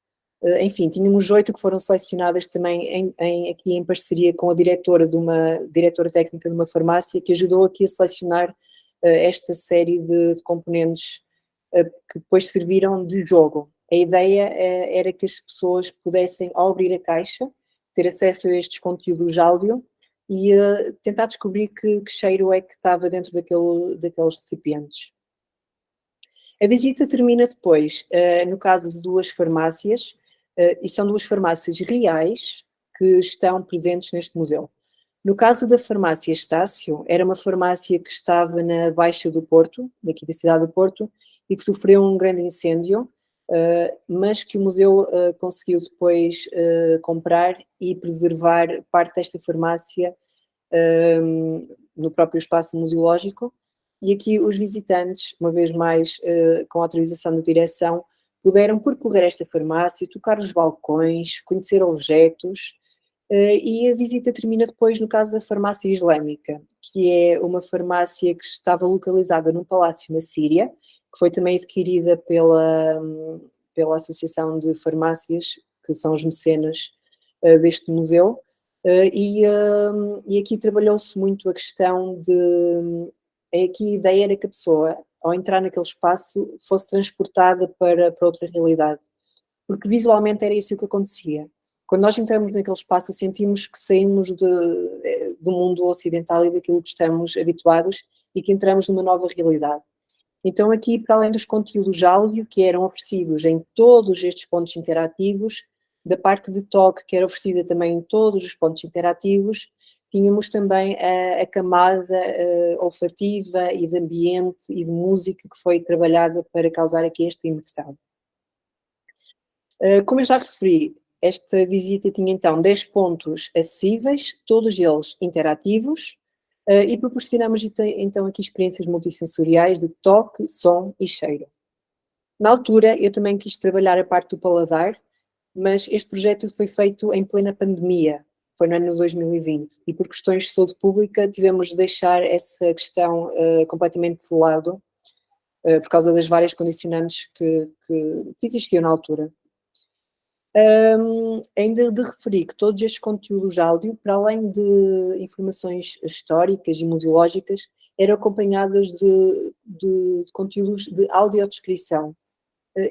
enfim, tínhamos 8 que foram selecionadas também aqui em parceria com a diretora técnica de uma farmácia, que ajudou aqui a selecionar esta série de componentes que depois serviram de jogo. A ideia era que as pessoas pudessem, ao abrir a caixa, ter acesso a estes conteúdos áudio e tentar descobrir que cheiro é que estava dentro daqueles recipientes. A visita termina depois, no caso de 2 farmácias, e são 2 farmácias reais que estão presentes neste museu. No caso da farmácia Estácio, era uma farmácia que estava na Baixa do Porto, daqui da cidade do Porto, e que sofreu um grande incêndio, mas que o museu conseguiu depois comprar e preservar parte desta farmácia no próprio espaço museológico. E aqui os visitantes, uma vez mais com autorização da direção, puderam percorrer esta farmácia, tocar os balcões, conhecer objetos, e a visita termina depois no caso da farmácia islâmica, que é uma farmácia que estava localizada num palácio na Síria, que foi também adquirida pela Associação de Farmácias, que são os mecenas deste museu, e aqui trabalhou-se muito a questão aqui a ideia era que a pessoa, ao entrar naquele espaço, fosse transportada para outra realidade, porque visualmente era isso que acontecia. Quando nós entramos naquele espaço, sentimos que saímos do mundo ocidental e daquilo que estamos habituados e que entramos numa nova realidade. Então aqui, para além dos conteúdos áudio que eram oferecidos em todos estes pontos interativos, da parte de toque que era oferecida também em todos os pontos interativos, tínhamos também a camada olfativa e de ambiente e de música que foi trabalhada para causar aqui esta imersão. Como eu já referi, esta visita tinha então 10 pontos acessíveis, todos eles interativos, e proporcionamos então aqui experiências multissensoriais de toque, som e cheiro. Na altura eu também quis trabalhar a parte do paladar, mas este projeto foi feito em plena pandemia, foi no ano 2020, e por questões de saúde pública tivemos de deixar essa questão completamente de lado, por causa das várias condicionantes que existiam na altura. Ainda de referir que todos estes conteúdos áudio, para além de informações históricas e museológicas, eram acompanhadas de conteúdos de audiodescrição,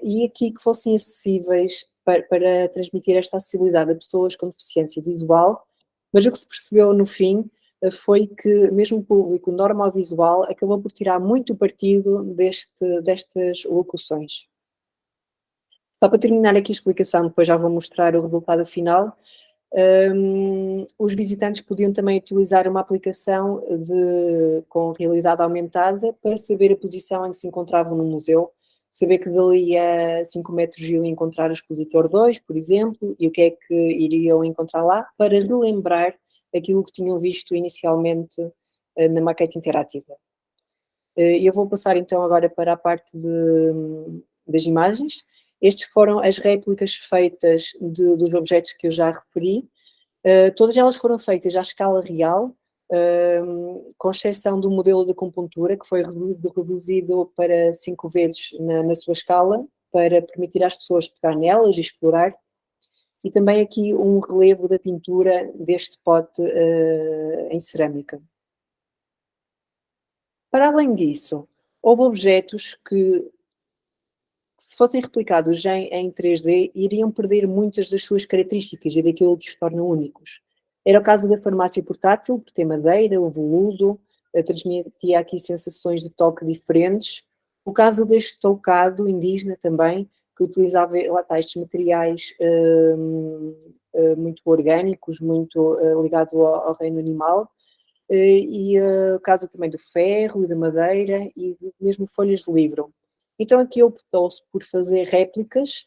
e aqui que fossem acessíveis para transmitir esta acessibilidade a pessoas com deficiência visual Mas o que se percebeu no fim foi que mesmo o público normovisual acabou por tirar muito partido destas locuções. Só para terminar aqui a explicação, depois já vou mostrar o resultado final. Os visitantes podiam também utilizar uma aplicação com realidade aumentada para saber a posição em que se encontravam no museu, saber que dali a 5 metros iam encontrar o expositor 2, por exemplo, e o que é que iriam encontrar lá, para relembrar aquilo que tinham visto inicialmente na maquete interativa. Eu vou passar então agora para a parte das imagens. Estas foram as réplicas feitas dos objetos que eu já referi. Todas elas foram feitas à escala real, com exceção do modelo de acupuntura, que foi reduzido para 5 vezes na sua escala, para permitir às pessoas tocar nelas e explorar. E também aqui um relevo da pintura deste pote em cerâmica. Para além disso, houve objetos que, se fossem replicados em 3D, iriam perder muitas das suas características e daquilo que os torna únicos. Era o caso da farmácia portátil, por ter madeira, o veludo, transmitia aqui sensações de toque diferentes. O caso deste toucado indígena também, que utilizava lá está, estes materiais muito orgânicos, muito ligados ao reino animal. E o caso também do ferro e da madeira e mesmo folhas de livro. Então aqui optou-se por fazer réplicas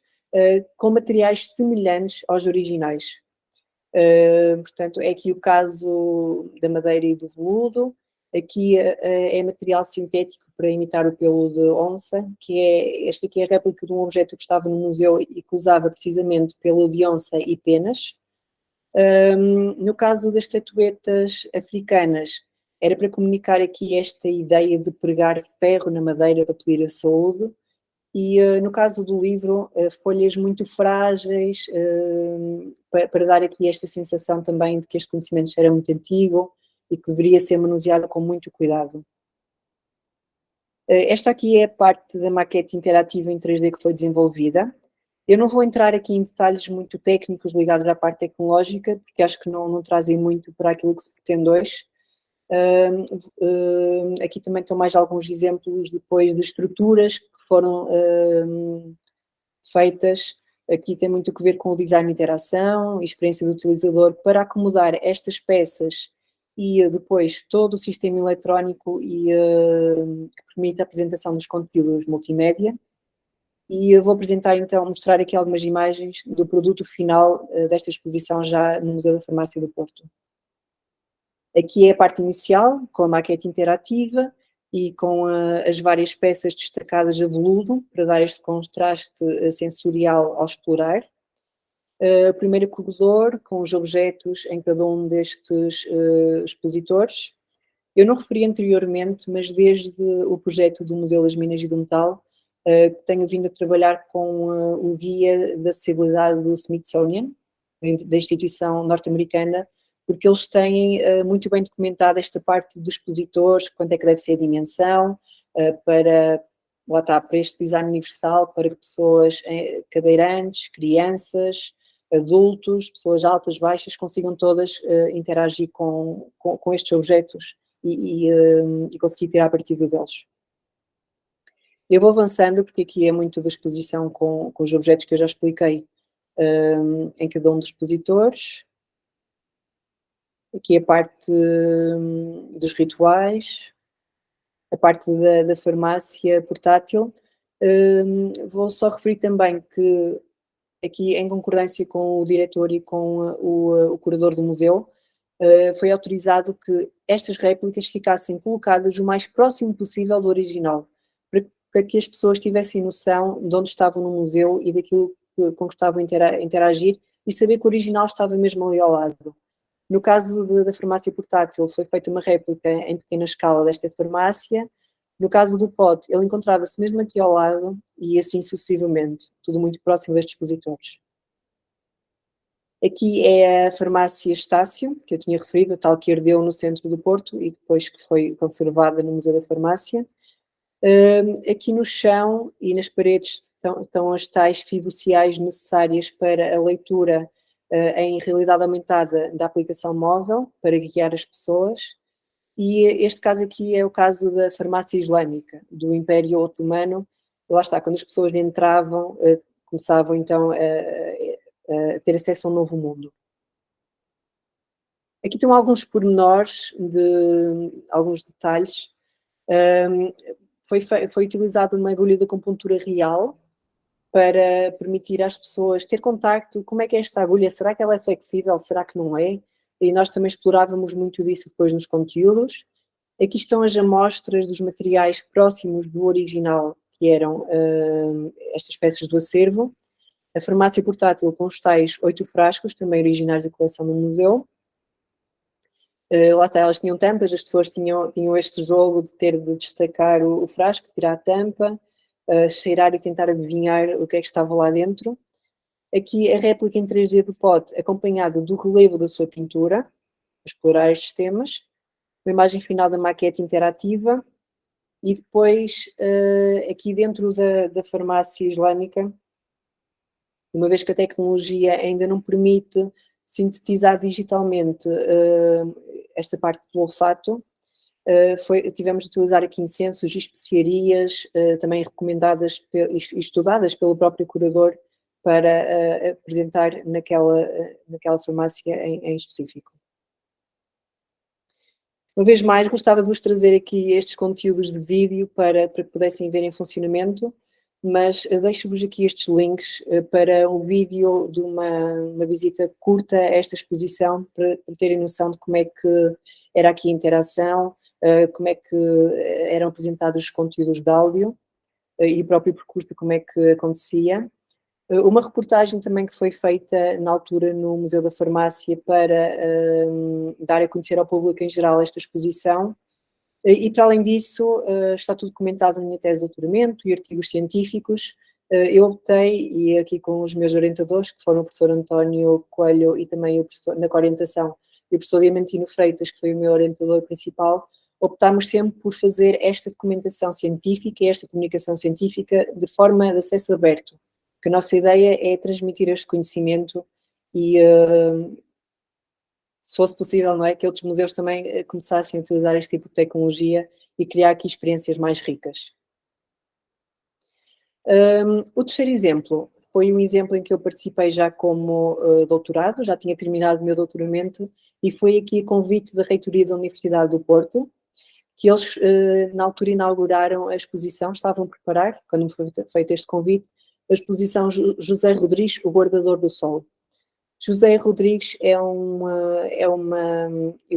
com materiais semelhantes aos originais. Portanto, é aqui o caso da madeira e do veludo. Aqui é material sintético para imitar o pelo de onça, esta aqui é a réplica de um objeto que estava no museu e que usava precisamente pelo de onça e penas. No caso das estatuetas africanas, era para comunicar aqui esta ideia de pregar ferro na madeira para pedir a saúde, e no caso do livro, folhas muito frágeis, para dar aqui esta sensação também de que este conhecimento era muito antigo e que deveria ser manuseado com muito cuidado. Esta aqui é a parte da maquete interativa em 3D que foi desenvolvida. Eu não vou entrar aqui em detalhes muito técnicos ligados à parte tecnológica, porque acho que não trazem muito para aquilo que se pretende hoje. Aqui também estão mais alguns exemplos depois de estruturas que foram feitas. Aqui tem muito a ver com o design de interação, experiência do utilizador, para acomodar estas peças e depois todo o sistema eletrónico que permite a apresentação dos conteúdos multimédia. E eu vou apresentar então, mostrar aqui algumas imagens do produto final desta exposição já no Museu da Farmácia do Porto. Aqui é a parte inicial, com a maquete interativa e com as várias peças destacadas a veludo, para dar este contraste sensorial ao explorar. O primeiro corredor, com os objetos em cada um destes expositores. Eu não referi anteriormente, mas desde o projeto do Museu das Minas e do Metal, tenho vindo a trabalhar com o guia da acessibilidade do Smithsonian, da instituição norte-americana, porque eles têm muito bem documentado esta parte dos expositores, quanto é que deve ser a dimensão, para este design universal, para pessoas cadeirantes, crianças, adultos, pessoas altas, baixas, consigam todas interagir com estes objetos e conseguir tirar partido deles. Eu vou avançando, porque aqui é muito da exposição com os objetos que eu já expliquei em cada um dos expositores. Aqui a parte dos rituais, a parte da farmácia portátil. Vou só referir também que, aqui em concordância com o diretor e com o curador do museu, foi autorizado que estas réplicas ficassem colocadas o mais próximo possível do original, para que as pessoas tivessem noção de onde estavam no museu e daquilo com que estavam a interagir e saber que o original estava mesmo ali ao lado. No caso da farmácia portátil, foi feita uma réplica em pequena escala desta farmácia. No caso do pote, ele encontrava-se mesmo aqui ao lado e assim sucessivamente, tudo muito próximo destes expositores. Aqui é a farmácia Estácio, que eu tinha referido, a tal que herdeu no centro do Porto e depois que foi conservada no Museu da Farmácia. Aqui no chão e nas paredes estão as tais fiduciais necessárias para a leitura em realidade aumentada da aplicação móvel para guiar as pessoas. E este caso aqui é o caso da farmácia islâmica, do Império Otomano. Lá está, quando as pessoas entravam, começavam então a ter acesso a um novo mundo. Aqui estão alguns pormenores, alguns detalhes. Foi utilizada uma agulha de acupuntura real para permitir às pessoas ter contacto. Como é que é esta agulha? Será que ela é flexível? Será que não é? E nós também explorávamos muito disso depois nos conteúdos. Aqui estão as amostras dos materiais próximos do original, que eram estas peças do acervo. A farmácia portátil com os tais 8 frascos, também originais da coleção do museu. Lá está, elas tinham tampas, as pessoas tinham este jogo de ter de destacar o frasco, tirar a tampa, cheirar e tentar adivinhar o que é que estava lá dentro. Aqui a réplica em 3D do pote, acompanhada do relevo da sua pintura, explorar estes temas. A imagem final da maquete interativa. E depois, aqui dentro da farmácia islâmica, uma vez que a tecnologia ainda não permite sintetizar digitalmente esta parte do olfato, tivemos de utilizar aqui incensos e especiarias, também recomendadas e estudadas pelo próprio curador para apresentar naquela farmácia em específico. Uma vez mais, gostava de vos trazer aqui estes conteúdos de vídeo para que pudessem ver em funcionamento, mas deixo-vos aqui estes links para um vídeo de uma visita curta a esta exposição, para terem noção de como é que era aqui a interação, como é que eram apresentados os conteúdos de áudio e o próprio percurso, como é que acontecia. Uma reportagem também que foi feita na altura no Museu da Farmácia para dar a conhecer ao público em geral esta exposição. E para além disso, está tudo documentado na minha tese de doutoramento e artigos científicos. Eu optei, e aqui com os meus orientadores, que foram o professor António Coelho e também o professor, na coorientação, e o professor Diamantino Freitas, que foi o meu orientador principal, optámos sempre por fazer esta documentação científica e esta comunicação científica de forma de acesso aberto, porque a nossa ideia é transmitir este conhecimento e, se fosse possível, não é, que outros museus também começassem a utilizar este tipo de tecnologia e criar aqui experiências mais ricas. O terceiro exemplo foi um exemplo em que eu participei já como doutorado, já tinha terminado o meu doutoramento, e foi aqui a convite da Reitoria da Universidade do Porto, que eles na altura inauguraram a exposição, estavam a preparar, quando me foi feito este convite, a exposição José Rodrigues, o Guardador do Sol. José Rodrigues é eu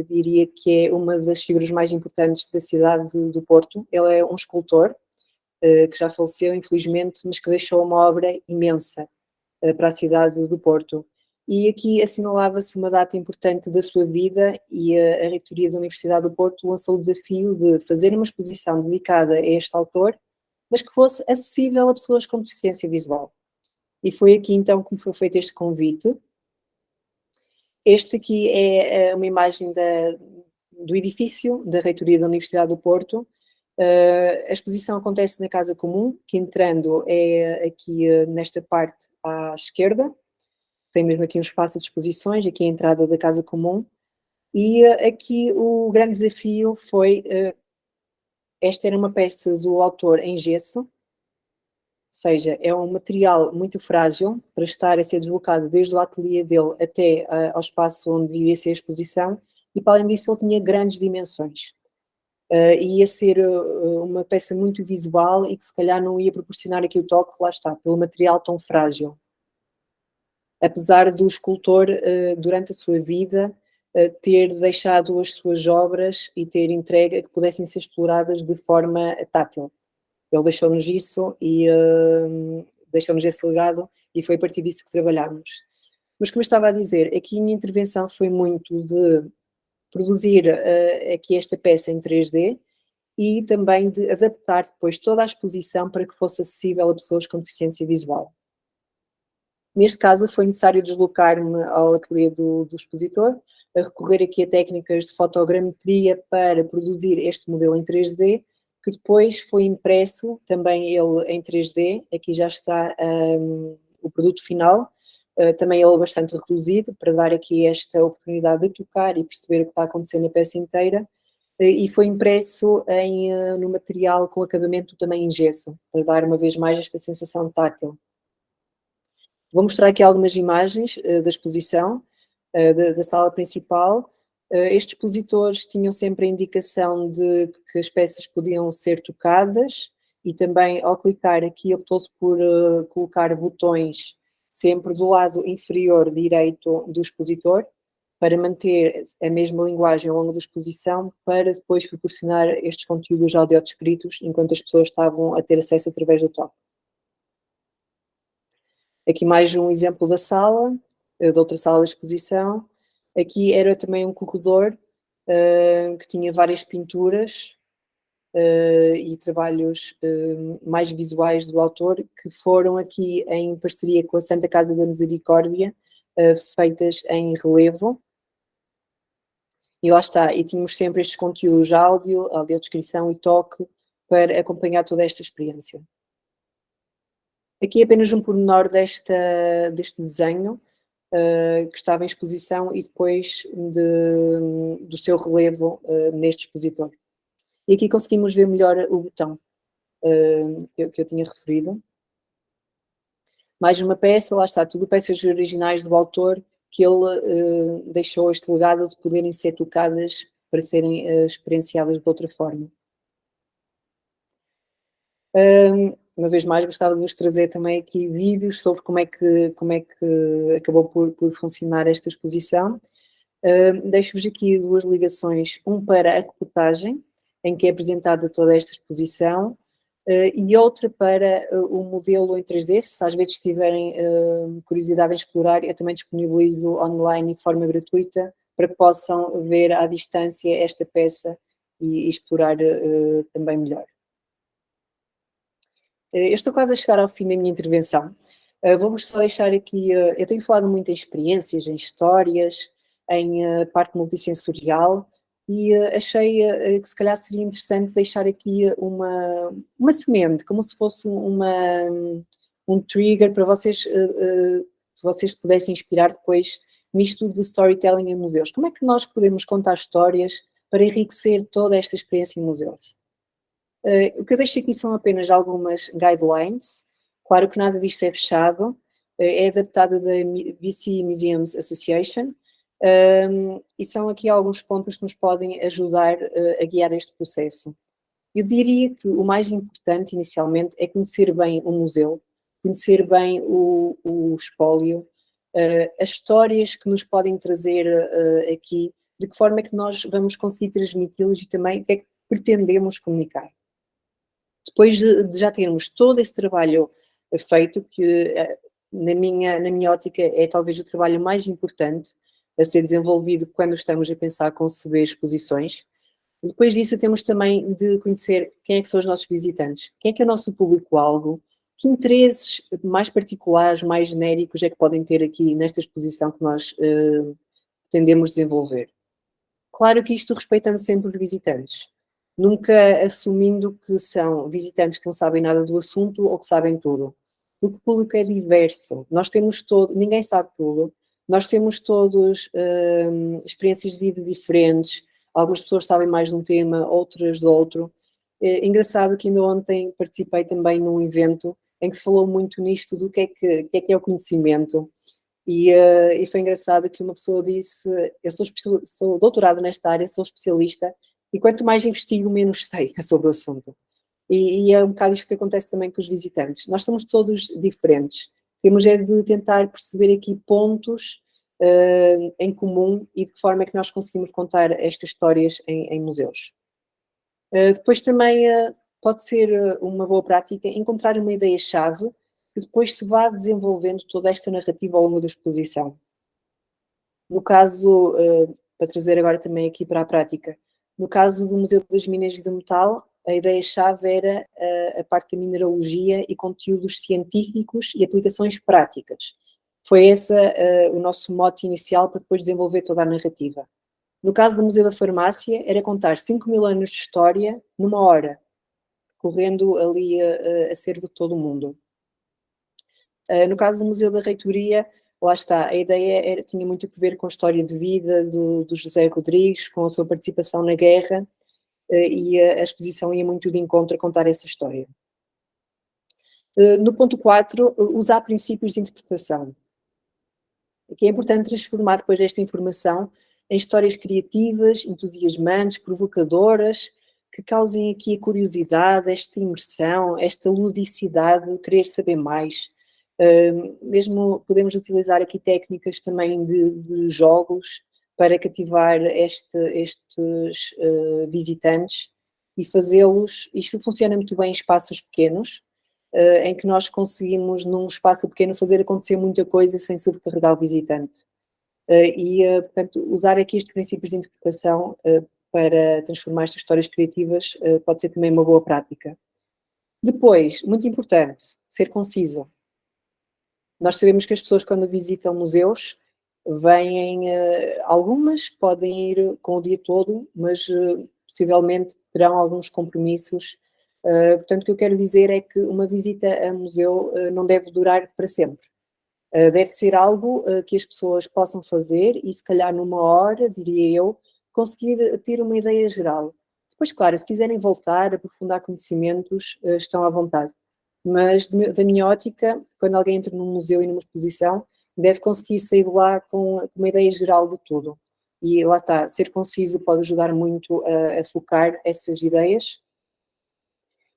diria que é uma das figuras mais importantes da cidade do Porto. Ele é um escultor que já faleceu, infelizmente, mas que deixou uma obra imensa para a cidade do Porto. E aqui assinalava-se uma data importante da sua vida e a Reitoria da Universidade do Porto lançou o desafio de fazer uma exposição dedicada a este autor, mas que fosse acessível a pessoas com deficiência visual. E foi aqui então que me foi feito este convite. Este aqui é uma imagem do edifício da Reitoria da Universidade do Porto. A exposição acontece na Casa Comum, que entrando é aqui nesta parte à esquerda. Tem mesmo aqui um espaço de exposições, aqui a entrada da Casa Comum. E aqui o grande desafio foi, esta era uma peça do autor em gesso, ou seja, é um material muito frágil para estar a ser deslocado desde o ateliê dele até ao espaço onde ia ser a exposição, e para além disso ele tinha grandes dimensões. Ia ser uma peça muito visual e que se calhar não ia proporcionar aqui o toque, lá está, pelo material tão frágil. Apesar do escultor, durante a sua vida, ter deixado as suas obras e ter entregue a que pudessem ser exploradas de forma tátil. Ele deixou-nos isso e deixou-nos esse legado e foi a partir disso que trabalhámos. Mas como eu estava a dizer, aqui a minha intervenção foi muito de produzir aqui esta peça em 3D e também de adaptar depois toda a exposição para que fosse acessível a pessoas com deficiência visual. Neste caso foi necessário deslocar-me ao ateliê do expositor, a recorrer aqui a técnicas de fotogrametria para produzir este modelo em 3D, que depois foi impresso, também ele em 3D, aqui já está o produto final, também ele bastante reduzido, para dar aqui esta oportunidade de tocar e perceber o que está acontecendo na peça inteira, e foi impresso no material com acabamento também em gesso, para dar uma vez mais esta sensação tátil. Vou mostrar aqui algumas imagens da exposição, da sala principal. Estes expositores tinham sempre a indicação de que as peças podiam ser tocadas, e também, ao clicar aqui, optou-se por colocar botões sempre do lado inferior direito do expositor, para manter a mesma linguagem ao longo da exposição, para depois proporcionar estes conteúdos audiodescritos, enquanto as pessoas estavam a ter acesso através do toque. Aqui mais um exemplo da sala, de outra sala de exposição. Aqui era também um corredor que tinha várias pinturas e trabalhos mais visuais do autor, que foram aqui em parceria com a Santa Casa da Misericórdia, feitas em relevo. E lá está, e tínhamos sempre estes conteúdos áudio, audiodescrição e toque, para acompanhar toda esta experiência. Aqui é apenas um pormenor deste desenho, que estava em exposição, e depois do seu relevo neste expositor. E aqui conseguimos ver melhor o botão que eu tinha referido. Mais uma peça, lá está, tudo peças originais do autor, que ele deixou este legado de poderem ser tocadas para serem experienciadas de outra forma. Uma vez mais, gostava de vos trazer também aqui vídeos sobre como é que acabou por funcionar esta exposição. Deixo-vos aqui duas ligações, um para a reportagem, em que é apresentada toda esta exposição, e outra para o modelo em 3D. Se às vezes tiverem curiosidade em explorar, eu também disponibilizo online de forma gratuita, para que possam ver à distância esta peça e explorar também melhor. Eu estou quase a chegar ao fim da minha intervenção. Vou-vos só deixar aqui, eu tenho falado muito em experiências, em histórias, em parte multissensorial, e achei que se calhar seria interessante deixar aqui uma semente, como se fosse um trigger para vocês pudessem inspirar depois nisto de storytelling em museus. Como é que nós podemos contar histórias para enriquecer toda esta experiência em museus? O que eu deixo aqui são apenas algumas guidelines. Claro que nada disto é fechado, é adaptado da BC Museums Association, e são aqui alguns pontos que nos podem ajudar a guiar este processo. Eu diria que o mais importante, inicialmente, é conhecer bem o museu, conhecer bem o espólio, as histórias que nos podem trazer aqui, de que forma é que nós vamos conseguir transmiti-las, e também o que é que pretendemos comunicar. Depois de já termos todo esse trabalho feito, que na minha ótica é talvez o trabalho mais importante a ser desenvolvido quando estamos a pensar conceber exposições, depois disso temos também de conhecer quem é que são os nossos visitantes, quem é que é o nosso público-alvo, que interesses mais particulares, mais genéricos é que podem ter aqui nesta exposição que nós pretendemos desenvolver. Claro que isto respeitando sempre os visitantes, nunca assumindo que são visitantes que não sabem nada do assunto ou que sabem tudo. Porque o público é diverso, nós temos ninguém sabe tudo, nós temos todos experiências de vida diferentes, algumas pessoas sabem mais de um tema, outras de outro. É engraçado que ainda ontem participei também num evento em que se falou muito nisto do que é o conhecimento. E foi engraçado que uma pessoa disse: eu sou doutorado nesta área, sou especialista, e quanto mais investigo, menos sei sobre o assunto. E é um bocado isto que acontece também com os visitantes. Nós somos todos diferentes. Temos é de tentar perceber aqui pontos em comum e de que forma é que nós conseguimos contar estas histórias em museus. Depois também pode ser uma boa prática encontrar uma ideia-chave que depois se vá desenvolvendo toda esta narrativa ao longo da exposição. No caso, para trazer agora também aqui para a prática, no caso do Museu das Minas e do Metal, a ideia-chave era a parte da mineralogia e conteúdos científicos e aplicações práticas. Foi esse o nosso mote inicial para depois desenvolver toda a narrativa. No caso do Museu da Farmácia, era contar 5.000 anos de história numa hora, correndo ali acervo de todo o mundo. No caso do Museu da Reitoria, lá está, a ideia tinha muito a ver com a história de vida do José Rodrigues, com a sua participação na guerra, e a exposição ia muito de encontro a contar essa história. No ponto 4, usar princípios de interpretação. Aqui é importante transformar depois esta informação em histórias criativas, entusiasmantes, provocadoras, que causem aqui a curiosidade, esta imersão, esta ludicidade, querer saber mais. Mesmo podemos utilizar aqui técnicas também de jogos para cativar estes visitantes e fazê-los. Isto funciona muito bem em espaços pequenos, em que nós conseguimos, num espaço pequeno, fazer acontecer muita coisa sem sobrecarregar o visitante. Portanto, usar aqui estes princípios de interpretação para transformar estas histórias criativas pode ser também uma boa prática. Depois, muito importante, ser conciso. Nós sabemos que as pessoas, quando visitam museus, vêm, algumas podem ir com o dia todo, mas possivelmente terão alguns compromissos. Portanto, o que eu quero dizer é que uma visita a museu não deve durar para sempre. Deve ser algo que as pessoas possam fazer e, se calhar, numa hora, diria eu, conseguir ter uma ideia geral. Depois, claro, se quiserem voltar, aprofundar conhecimentos, estão à vontade. Mas, da minha ótica, quando alguém entra num museu e numa exposição, deve conseguir sair de lá com uma ideia geral de tudo. E lá está, ser conciso pode ajudar muito a focar essas ideias.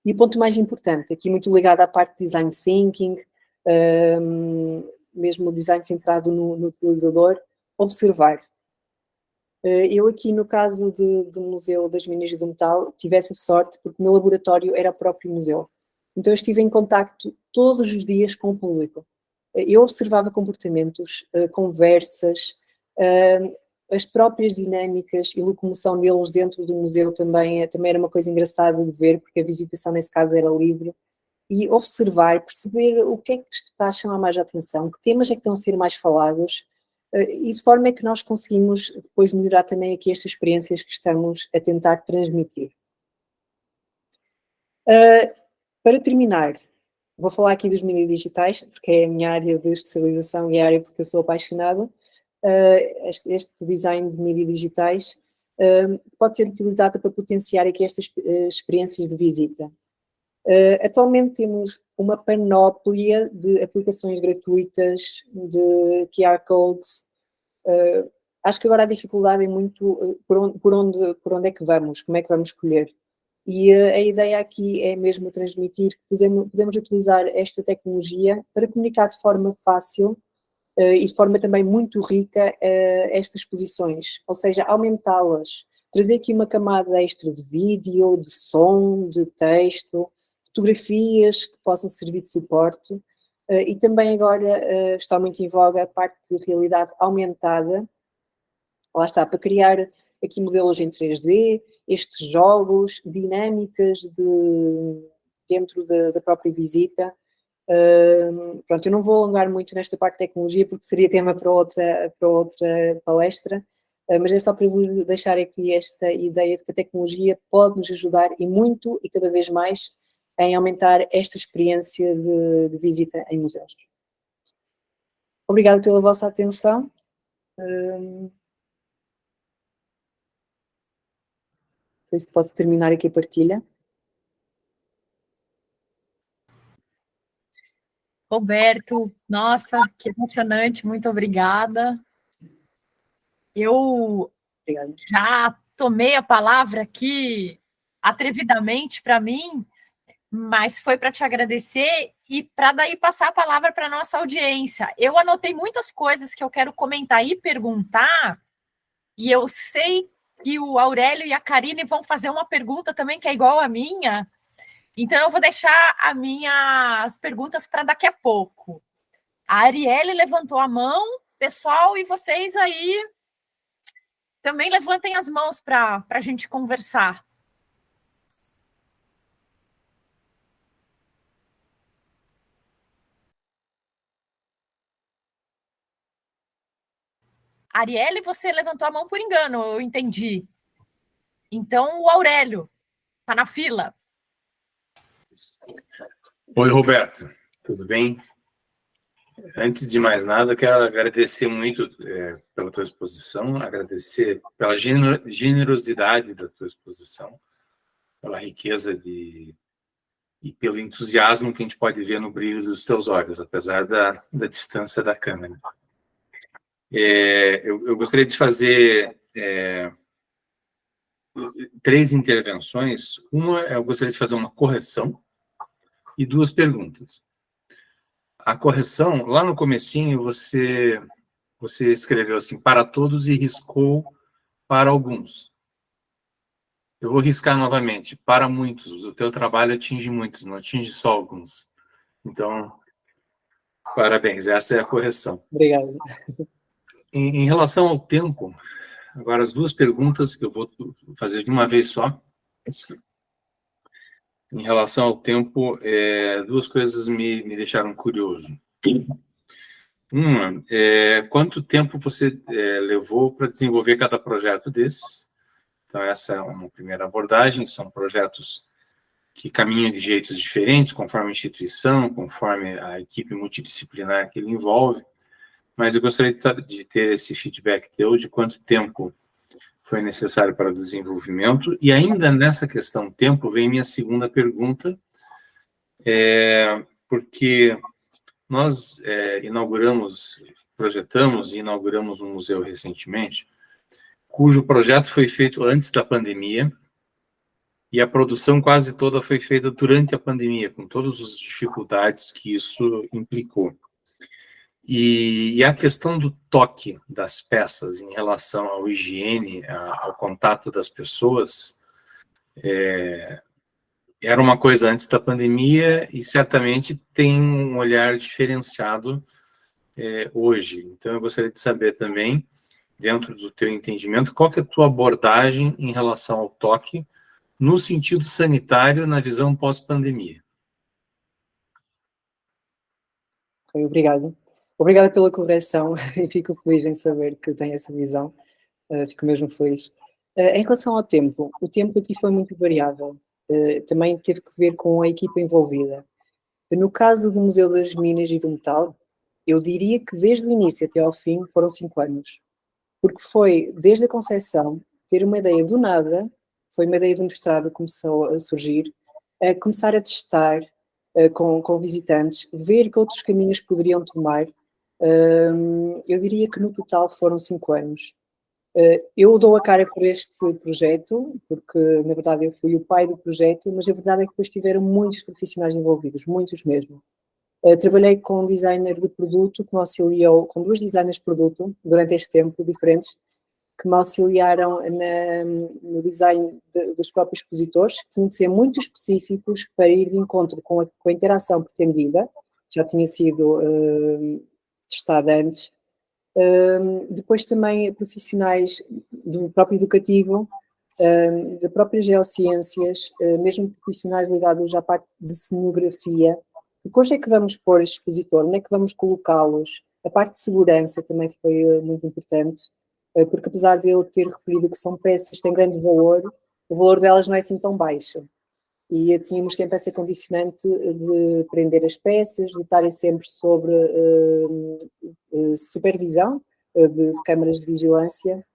E o ponto mais importante, aqui muito ligado à parte de design thinking, mesmo o design centrado no utilizador, observar. Eu aqui, no caso do Museu das Minas e do Metal, tive essa sorte porque o meu laboratório era o próprio museu. Então eu estive em contacto todos os dias com o público. Eu observava comportamentos, conversas, as próprias dinâmicas e locomoção deles dentro do museu também era uma coisa engraçada de ver, porque a visitação nesse caso era livre. E observar, perceber o que é que está a chamar mais a atenção, que temas é que estão a ser mais falados, e de forma é que nós conseguimos depois melhorar também aqui estas experiências que estamos a tentar transmitir. Para terminar, vou falar aqui dos mídias digitais, porque é a minha área de especialização e a área porque eu sou apaixonada. Este design de mídias digitais pode ser utilizado para potenciar aqui estas experiências de visita. Atualmente temos uma panóplia de aplicações gratuitas, de QR codes. Acho que agora a dificuldade é muito por onde é que vamos, como é que vamos escolher. E a ideia aqui é mesmo transmitir que podemos utilizar esta tecnologia para comunicar de forma fácil e de forma também muito rica estas exposições, ou seja, aumentá-las, trazer aqui uma camada extra de vídeo, de som, de texto, fotografias que possam servir de suporte, e também agora está muito em voga a parte de realidade aumentada, lá está, para criar aqui modelos em 3D, estes jogos, dinâmicas dentro da própria visita. Pronto, eu não vou alongar muito nesta parte de tecnologia porque seria tema para outra palestra, mas é só para vos deixar aqui esta ideia de que a tecnologia pode nos ajudar e muito e cada vez mais em aumentar esta experiência de visita em museus. Obrigada pela vossa atenção. Não sei se posso terminar aqui a partilha. Roberto, nossa, que emocionante, muito obrigada. Eu Obrigada. já tomei a palavra aqui atrevidamente para mim, mas foi para te agradecer e para daí passar a palavra para a nossa audiência. Eu anotei muitas coisas que eu quero comentar e perguntar, e eu sei que o Aurélio e a Karine vão fazer uma pergunta também que é igual à minha, então eu vou deixar as perguntas para daqui a pouco. A Arielle levantou a mão, pessoal, e vocês aí também levantem as mãos para a gente conversar. Arielle, você levantou a mão por engano, eu entendi. Então, o Aurélio está na fila. Oi, Roberto, tudo bem? Antes de mais nada, quero agradecer muito pela tua exposição, agradecer pela generosidade da tua exposição, pela riqueza e pelo entusiasmo que a gente pode ver no brilho dos teus olhos, apesar da distância da câmera. Eu gostaria de fazer 3 intervenções. Uma, eu gostaria de fazer uma correção e 2 perguntas. A correção, lá no comecinho, você escreveu assim, para todos e riscou para alguns. Eu vou riscar novamente, para muitos. O teu trabalho atinge muitos, não atinge só alguns. Então, parabéns, essa é a correção. Obrigado. Em relação ao tempo, agora as 2 perguntas que eu vou fazer de uma vez só. Em relação ao tempo, 2 coisas me deixaram curioso. Uma, quanto tempo você levou para desenvolver cada projeto desses? Então, essa é uma primeira abordagem, são projetos que caminham de jeitos diferentes, conforme a instituição, conforme a equipe multidisciplinar que ele envolve, mas eu gostaria de ter esse feedback teu de quanto tempo foi necessário para o desenvolvimento, e ainda nessa questão tempo, vem minha segunda pergunta, porque nós projetamos e inauguramos um museu recentemente, cujo projeto foi feito antes da pandemia, e a produção quase toda foi feita durante a pandemia, com todas as dificuldades que isso implicou. E a questão do toque das peças em relação à higiene, ao contato das pessoas, era uma coisa antes da pandemia e certamente tem um olhar diferenciado hoje. Então, eu gostaria de saber também, dentro do teu entendimento, qual que é a tua abordagem em relação ao toque no sentido sanitário, na visão pós-pandemia. Okay, obrigado. Obrigada pela correção e fico feliz em saber que tem essa visão. Fico mesmo feliz. Em relação ao tempo, o tempo aqui foi muito variável. Também teve que ver com a equipa envolvida. No caso do Museu das Minas e do Metal, eu diria que desde o início até ao fim foram 5 anos. Porque foi, desde a concepção, ter uma ideia do nada, foi uma ideia do mestrado que começou a surgir, a começar a testar com visitantes, ver que outros caminhos poderiam tomar. Eu diria que no total foram 5 anos. Eu dou a cara por este projeto, porque na verdade eu fui o pai do projeto, mas a verdade é que depois tiveram muitos profissionais envolvidos, muitos mesmo. Trabalhei com um designer de produto que me auxiliou, com 2 designers de produto durante este tempo, diferentes, que me auxiliaram no design dos próprios expositores, que tinham de ser muito específicos para ir de encontro com a interação pretendida, já tinha sido testada antes. Depois também profissionais do próprio educativo, da própria geociências, mesmo profissionais ligados à parte de cenografia. Porque hoje é que vamos pôr este expositor, onde é que vamos colocá-los? A parte de segurança também foi muito importante, porque apesar de eu ter referido que são peças que têm grande valor, o valor delas não é assim tão baixo. E tínhamos sempre essa condicionante de prender as peças, de estarem sempre sobre supervisão de câmaras de vigilância.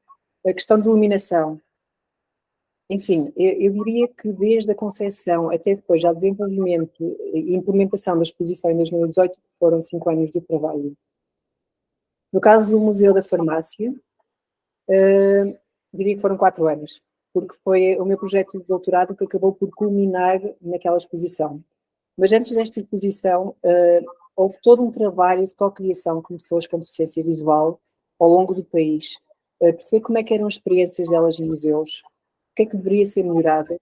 A questão de iluminação. Enfim, eu diria que desde a concepção até depois já desenvolvimento e implementação da exposição em 2018 foram 5 anos de trabalho. No caso do Museu da Farmácia, diria que foram 4 anos, porque foi o meu projeto de doutorado que acabou por culminar naquela exposição. Mas antes desta exposição, houve todo um trabalho de co-criação com pessoas com deficiência visual ao longo do país, perceber como é que eram as experiências delas em museus, o que é que deveria ser melhorado,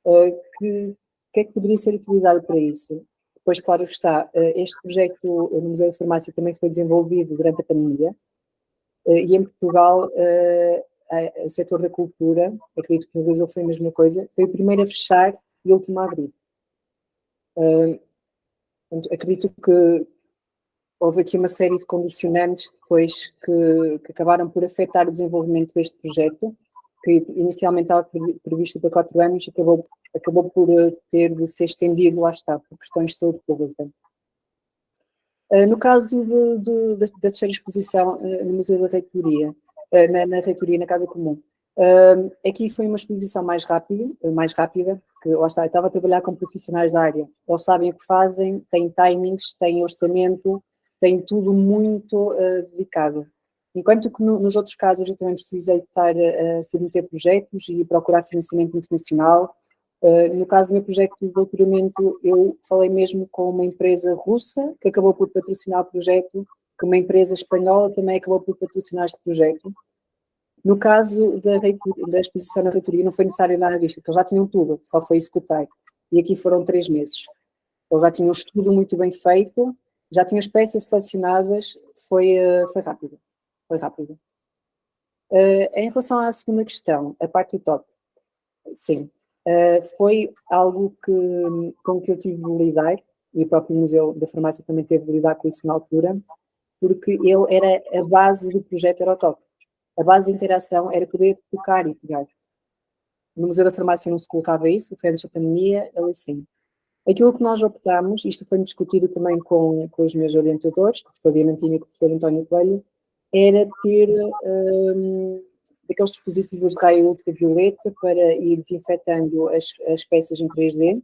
o que é que poderia ser utilizado para isso. Depois, claro está, este projeto no Museu da Farmácia também foi desenvolvido durante a pandemia, e em Portugal, o setor da cultura, acredito que no Brasil foi a mesma coisa, foi o primeiro a fechar e o último a abrir. Acredito que houve aqui uma série de condicionantes depois que acabaram por afetar o desenvolvimento deste projeto, que inicialmente estava previsto para 4 anos e acabou por ter de ser estendido, lá está, por questões de saúde pública. No caso da terceira exposição no Museu da Reitoria, na Reitoria, na Casa Comum, aqui foi uma exposição mais rápida, porque lá está, eu estava a trabalhar com profissionais da área, eles sabem o que fazem, têm timings, têm orçamento, têm tudo muito dedicado. Enquanto que nos outros casos eu também precisei estar a submeter projetos e procurar financiamento internacional. No caso do meu projeto de doutoramento, eu falei mesmo com uma empresa russa que acabou por patrocinar o projeto, que uma empresa espanhola também acabou por patrocinar este projeto. No caso da exposição na reitoria, não foi necessário nada disto, porque eles já tinham tudo, só foi executar. E aqui foram 3 meses. Eles já tinham um estudo muito bem feito, já tinham as peças selecionadas, foi rápido. Foi rápido. Em relação à segunda questão, a parte do top, sim. Foi algo com que eu tive de lidar, e o próprio Museu da Farmácia também teve de lidar com isso na altura, porque ele era a base do projeto, era o top. A base de interação era poder tocar e pegar. No Museu da Farmácia não se colocava isso, foi antes da pandemia, ele sim. Aquilo que nós optámos, isto foi discutido também com os meus orientadores, o professor Diamantino e o professor António Coelho, era ter daqueles dispositivos de raio ultravioleta para ir desinfetando as peças em 3D,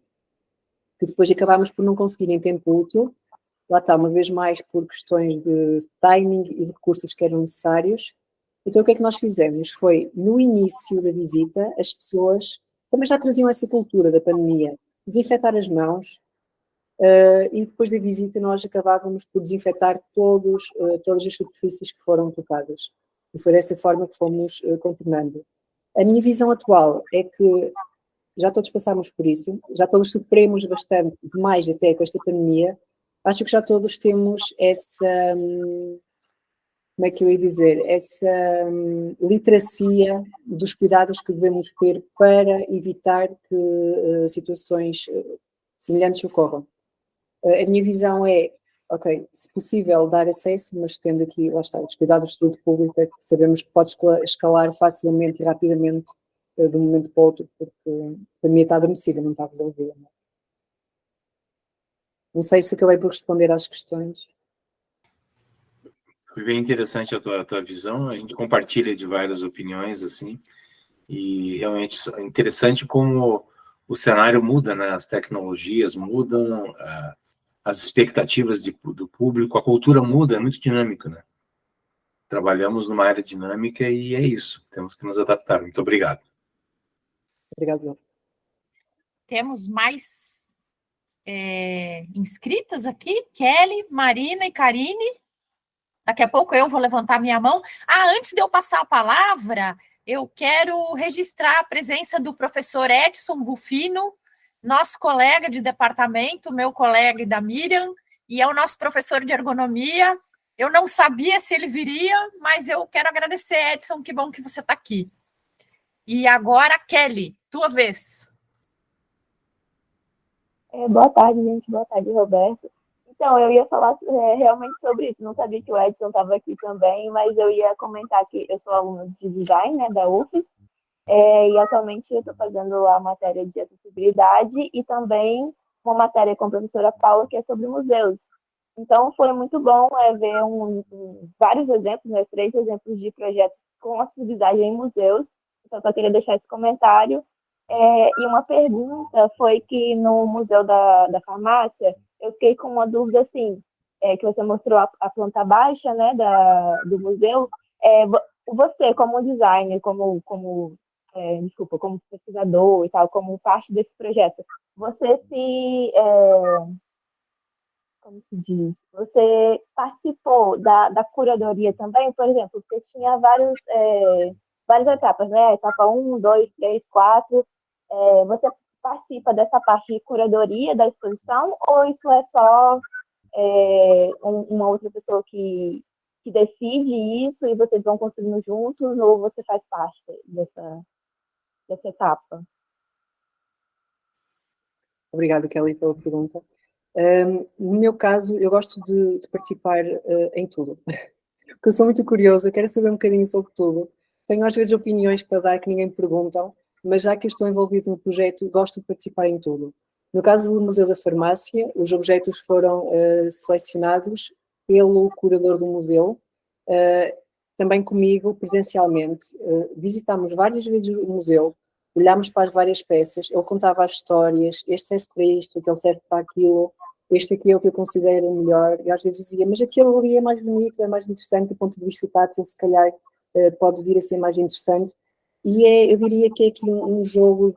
que depois acabámos por não conseguir em tempo útil, lá está, uma vez mais por questões de timing e de recursos que eram necessários. Então o que é que nós fizemos? Foi, no início da visita, as pessoas também já traziam essa cultura da pandemia, desinfetar as mãos, e depois da visita nós acabávamos por desinfetar todas as superfícies que foram tocadas. E foi dessa forma que fomos contornando. A minha visão atual é que já todos passámos por isso, já todos sofremos bastante, demais até com esta pandemia. Acho que já todos temos essa, como é que eu ia dizer, essa literacia dos cuidados que devemos ter para evitar que situações semelhantes ocorram. A minha visão é, ok, se possível dar acesso, mas tendo aqui, lá está, os cuidados de saúde pública, que sabemos que pode escalar facilmente e rapidamente de um momento para o outro, porque a pandemia está adormecida, não está resolvida. Não sei se acabei por responder às questões. Foi bem interessante a tua visão, a gente compartilha de várias opiniões, assim, e realmente é interessante como o cenário muda, né? As tecnologias mudam, as expectativas do público, a cultura muda, é muito dinâmica, né? Trabalhamos numa área dinâmica e é isso, temos que nos adaptar. Muito obrigado. Obrigado. Temos mais inscritas aqui, Kelly, Marina e Karine. Daqui a pouco eu vou levantar minha mão. Antes de eu passar a palavra, eu quero registrar a presença do professor Edson Rufino, nosso colega de departamento, meu colega e da Miriam, e é o nosso professor de ergonomia. Eu não sabia se ele viria, mas eu quero agradecer, Edson, que bom que você está aqui. E agora, Kelly, tua vez. Boa tarde, gente. Boa tarde, Roberto. Então, eu ia falar realmente sobre isso. Não sabia que o Edson estava aqui também, mas eu ia comentar que eu sou aluna de design, né, da UFES, e atualmente eu estou fazendo a matéria de acessibilidade e também uma matéria com a professora Paula, que é sobre museus. Então, foi muito bom ver vários exemplos, né, 3 exemplos de projetos com acessibilidade em museus. Então, só queria deixar esse comentário. E uma pergunta foi que no Museu da Farmácia, eu fiquei com uma dúvida assim, que você mostrou a planta baixa, né, do museu. Você, como designer, como pesquisador e tal, como parte desse projeto, você como se diz? Você participou da curadoria também, por exemplo, porque tinha várias etapas, né? Etapa 1, 2, 3, 4. Você participa dessa parte de curadoria da exposição ou isso é só uma outra pessoa que decide isso e vocês vão construindo juntos ou você faz parte dessa etapa? Obrigada, Kelly, pela pergunta. No meu caso, eu gosto de participar em tudo, porque eu sou muito curiosa, quero saber um bocadinho sobre tudo. Tenho às vezes opiniões para dar que ninguém me perguntam, mas já que eu estou envolvido no projeto, gosto de participar em tudo. No caso do Museu da Farmácia, os objetos foram selecionados pelo curador do museu, também comigo, presencialmente. Visitámos várias vezes o museu, olhámos para as várias peças, ele contava as histórias, este serve para isto, aquele serve para aquilo, este aqui é o que eu considero o melhor, e às vezes dizia, mas aquele ali é mais bonito, é mais interessante, do ponto de vista tátil, se calhar pode vir a ser mais interessante, e eu diria que é aqui um jogo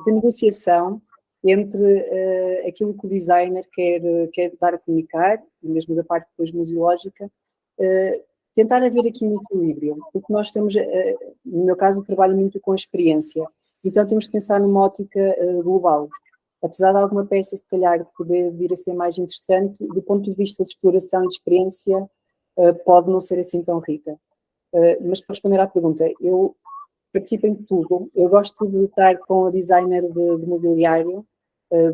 de negociação entre aquilo que o designer quer dar a comunicar, e mesmo da parte depois museológica, tentar haver aqui um equilíbrio, porque nós temos, no meu caso, eu trabalho muito com a experiência, então temos que pensar numa ótica global. Apesar de alguma peça, se calhar, poder vir a ser mais interessante, do ponto de vista de exploração e de experiência, pode não ser assim tão rica. Mas para responder à pergunta, eu participo em tudo, eu gosto de estar com a designer de mobiliário,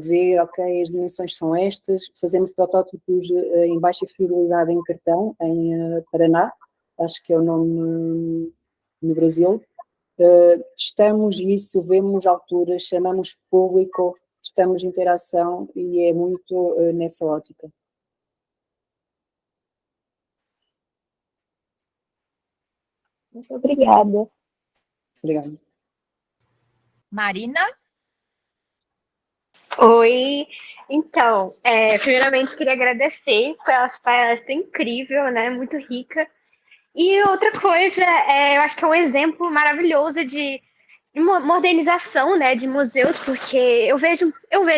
ver, ok, as dimensões são estas, fazemos protótipos em baixa fiabilidade em cartão, em Paraná, acho que é o nome no Brasil. Testamos isso, vemos alturas, chamamos público, testamos interação e é muito nessa ótica. Muito obrigada. Obrigada. Marina? Oi, então, primeiramente queria agradecer pela palestra incrível, né? Muito rica. E outra coisa, eu acho que é um exemplo maravilhoso de modernização, né, de museus, porque eu vejo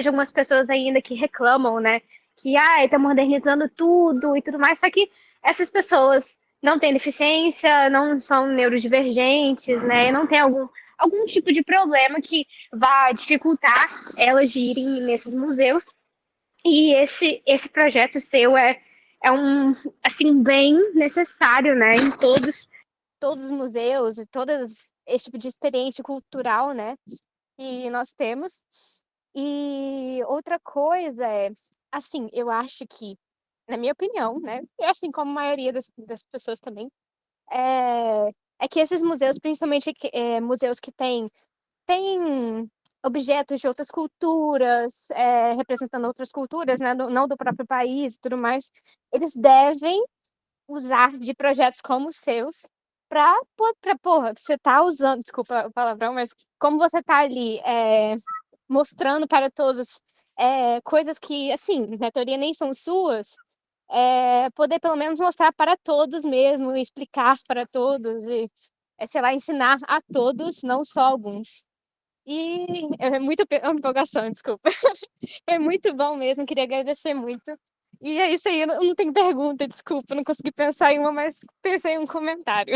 algumas pessoas ainda que reclamam, né, que está modernizando tudo e tudo mais, só que essas pessoas não têm deficiência, não são neurodivergentes, né, não tem algum tipo de problema que vá dificultar elas de irem nesses museus. E esse projeto seu é um, assim, bem necessário, né, em todos os museus e todas esse tipo de experiência cultural, né, que nós temos. E outra coisa assim, eu acho que, na minha opinião, né, e assim como a maioria das pessoas também, é que esses museus, principalmente museus que têm objetos de outras culturas, representando outras culturas, né, não do próprio país e tudo mais, eles devem usar de projetos como os seus porra, você tá usando, desculpa o palavrão, mas como você tá ali mostrando para todos coisas que, assim, na teoria nem são suas, poder pelo menos mostrar para todos mesmo, e explicar para todos, e, sei lá, ensinar a todos, não só alguns. E é muito empolgação, desculpa. Foi muito bom mesmo, queria agradecer muito. E é isso aí, eu não tenho pergunta, desculpa, não consegui pensar em uma, mas pensei em um comentário.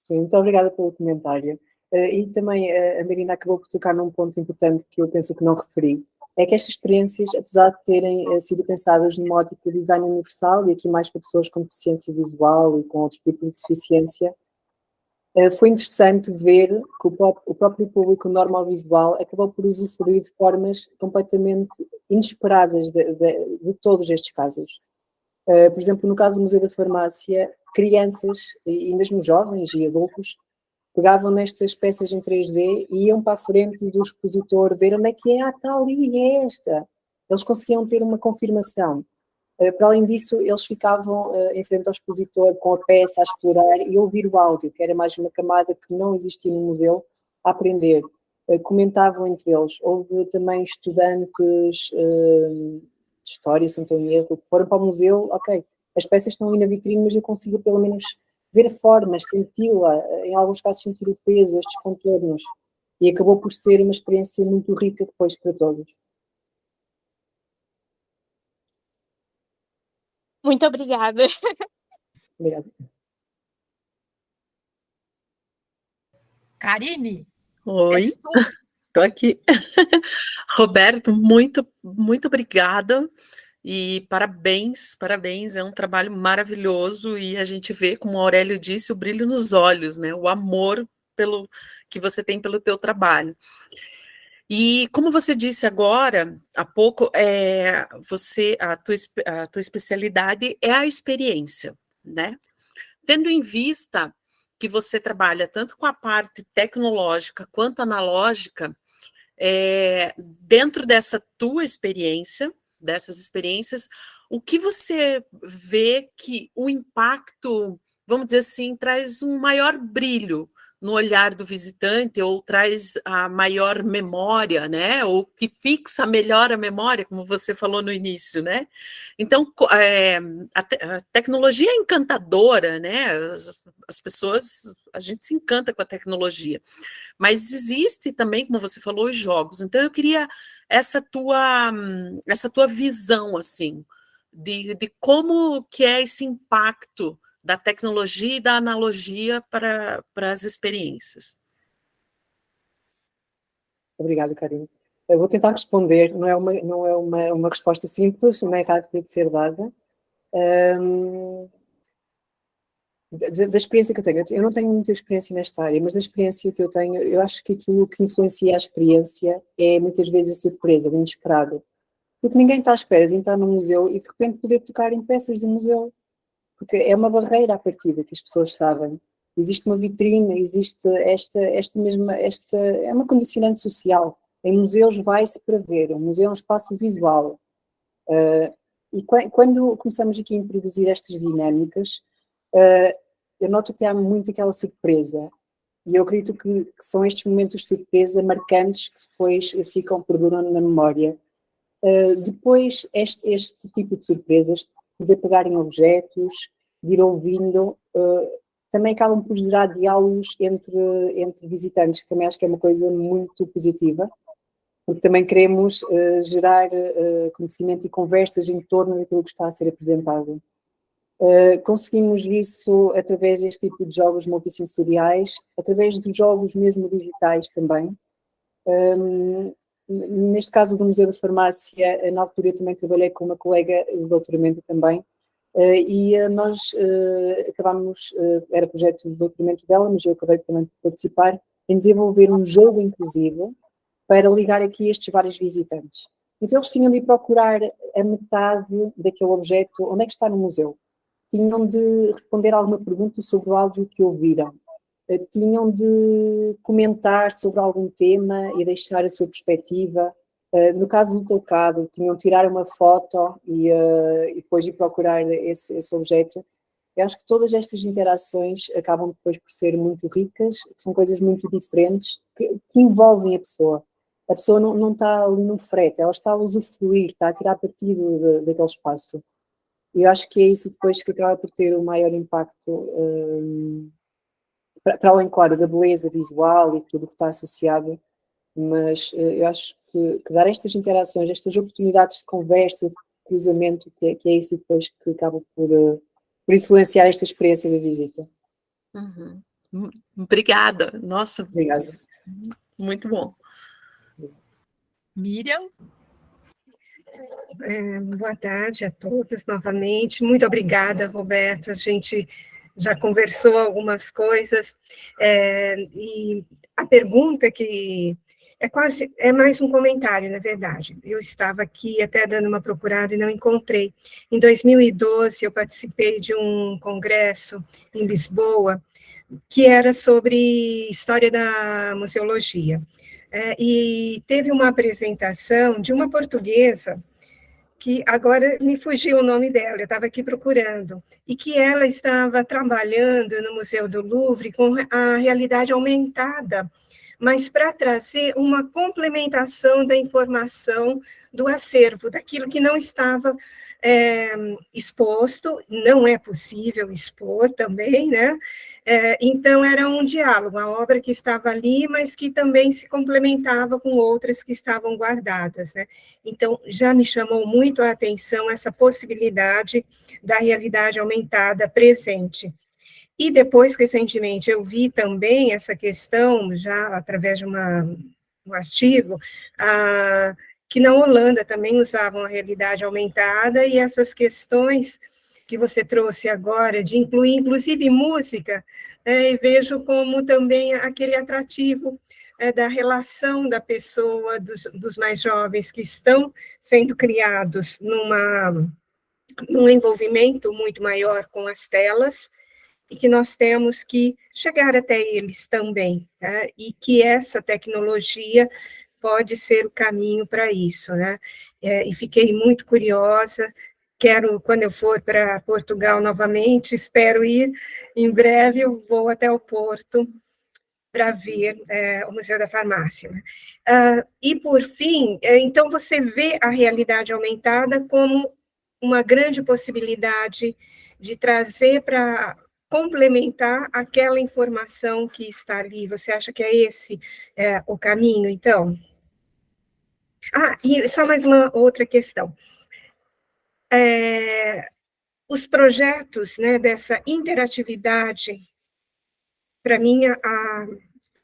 Sim, muito obrigada pelo comentário. E também a Marina acabou por tocar num ponto importante que eu penso que não referi. É que estas experiências, apesar de terem sido pensadas numa ótica de design universal, e aqui mais para pessoas com deficiência visual e com outro tipo de deficiência, foi interessante ver que o próprio público normovisual acabou por usufruir de formas completamente inesperadas de todos estes casos. Por exemplo, no caso do Museu da Farmácia, crianças e mesmo jovens e adultos pegavam nestas peças em 3D e iam para a frente do expositor ver onde é que é, está ali, é esta. Eles conseguiam ter uma confirmação. Para além disso, eles ficavam em frente ao expositor com a peça a explorar e ouvir o áudio, que era mais uma camada que não existia no museu, a aprender. Comentavam entre eles. Houve também estudantes de história, se não estou em erro, que foram para o museu, ok, as peças estão ali na vitrine, mas eu consigo pelo menos ver formas, senti-la, em alguns casos sentir o peso, estes contornos. E acabou por ser uma experiência muito rica depois para todos. Muito obrigada. Obrigada. Karine? Oi, estou aqui. Roberto, muito, muito obrigada e parabéns, parabéns, é um trabalho maravilhoso e a gente vê, como o Aurélio disse, o brilho nos olhos, né? O amor que você tem pelo teu trabalho. E como você disse agora, há pouco, a tua especialidade é a experiência, né? Tendo em vista que você trabalha tanto com a parte tecnológica quanto analógica, dentro dessa tua experiência, dessas experiências, o que você vê que o impacto, vamos dizer assim, traz um maior brilho no olhar do visitante, ou traz a maior memória, né? Ou que fixa melhor a memória, como você falou no início, né? Então, a tecnologia é encantadora, né? As pessoas, a gente se encanta com a tecnologia, mas existe também, como você falou, os jogos. Então, eu queria essa tua visão, assim, de como que é esse impacto da tecnologia e da analogia para as experiências. Obrigada, Karine. Eu vou tentar responder, não é uma resposta simples, nem rápida de ser dada. Da experiência que eu tenho, eu não tenho muita experiência nesta área, mas da experiência que eu tenho, eu acho que aquilo que influencia a experiência é muitas vezes a surpresa, o inesperado. Porque ninguém está à espera de entrar no museu e de repente poder tocar em peças do museu. Porque é uma barreira à partida que as pessoas sabem. Existe uma vitrine, existe é uma condicionante social. Em museus vai-se para ver, o museu é um espaço visual. E quando começamos aqui a introduzir estas dinâmicas, eu noto que há muito aquela surpresa. E eu acredito que são estes momentos de surpresa marcantes que depois perduram na memória. Depois, este tipo de surpresas, poder pegar em objetos, de ir ouvindo, também acabam por gerar diálogos entre visitantes, que também acho que é uma coisa muito positiva, porque também queremos gerar conhecimento e conversas em torno daquilo que está a ser apresentado. Conseguimos isso através deste tipo de jogos multissensoriais, através de jogos mesmo digitais também. Neste caso do Museu da Farmácia, na altura eu também trabalhei com uma colega de doutoramento também, e nós acabámos, era projeto de doutoramento dela, mas eu acabei também por participar, em desenvolver um jogo inclusivo para ligar aqui estes vários visitantes. Então eles tinham de procurar a metade daquele objeto, onde é que está no museu? Tinham de responder alguma pergunta sobre o áudio que ouviram. Tinham de comentar sobre algum tema e deixar a sua perspectiva. No caso do tocado, tinham de tirar uma foto e depois ir procurar esse objeto. Eu acho que todas estas interações acabam depois por ser muito ricas, são coisas muito diferentes que envolvem a pessoa. A pessoa não está ali num frete, ela está a usufruir, está a tirar partido daquele espaço. E eu acho que é isso depois que acaba por ter o maior impacto, para além, claro, da beleza visual e tudo o que está associado, mas eu acho que dar estas interações, estas oportunidades de conversa, de cruzamento, que é isso depois que acaba por influenciar esta experiência da visita. Uhum. Obrigada. Nossa. Obrigada. Muito bom. Miriam? Boa tarde a todos novamente. Muito obrigada, Roberta. A gente já conversou algumas coisas. E a pergunta que é mais um comentário, na verdade. Eu estava aqui até dando uma procurada e não encontrei. Em 2012, eu participei de um congresso em Lisboa que era sobre história da museologia. E teve uma apresentação de uma portuguesa, que agora me fugiu o nome dela, eu estava aqui procurando, e que ela estava trabalhando no Museu do Louvre com a realidade aumentada, mas para trazer uma complementação da informação do acervo, daquilo que não estava exposto, não é possível expor também, né? Então, era um diálogo, a obra que estava ali, mas que também se complementava com outras que estavam guardadas, né? Então, já me chamou muito a atenção essa possibilidade da realidade aumentada presente. E depois, recentemente, eu vi também essa questão, já através de um artigo, que na Holanda também usavam a realidade aumentada, e essas questões que você trouxe agora, de incluir, inclusive, música, e vejo como também aquele atrativo da relação da pessoa, dos mais jovens, que estão sendo criados num envolvimento muito maior com as telas, e que nós temos que chegar até eles também, tá? E que essa tecnologia pode ser o caminho para isso, né? E fiquei muito curiosa. Quero, quando eu for para Portugal novamente, espero ir em breve, eu vou até o Porto para ver o Museu da Farmácia. E, por fim, então você vê a realidade aumentada como uma grande possibilidade de trazer para complementar aquela informação que está ali. Você acha que é esse o caminho, então? E só mais uma outra questão. Os projetos, né, dessa interatividade, para mim, a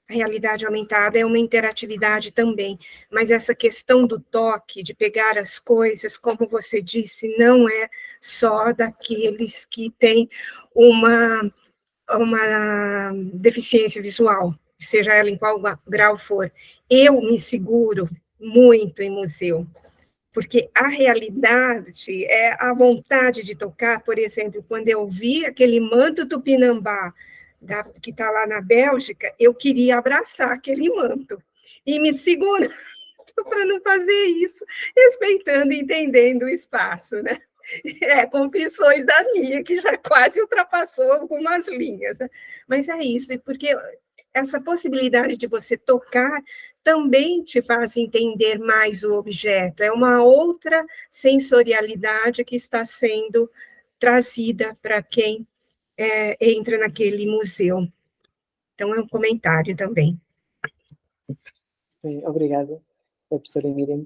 realidade aumentada é uma interatividade também, mas essa questão do toque, de pegar as coisas, como você disse, não é só daqueles que têm uma deficiência visual, seja ela em qual grau for. Eu me seguro muito em museu, porque a realidade é a vontade de tocar. Por exemplo, quando eu vi aquele manto tupinambá que está lá na Bélgica, eu queria abraçar aquele manto e me segurando para não fazer isso, respeitando e entendendo o espaço, né? Confissões da minha, que já quase ultrapassou algumas linhas, né? Mas é isso, porque essa possibilidade de você tocar também te faz entender mais o objeto, é uma outra sensorialidade que está sendo trazida para quem entra naquele museu. Então, é um comentário também. Sim, obrigada, professora Miriam.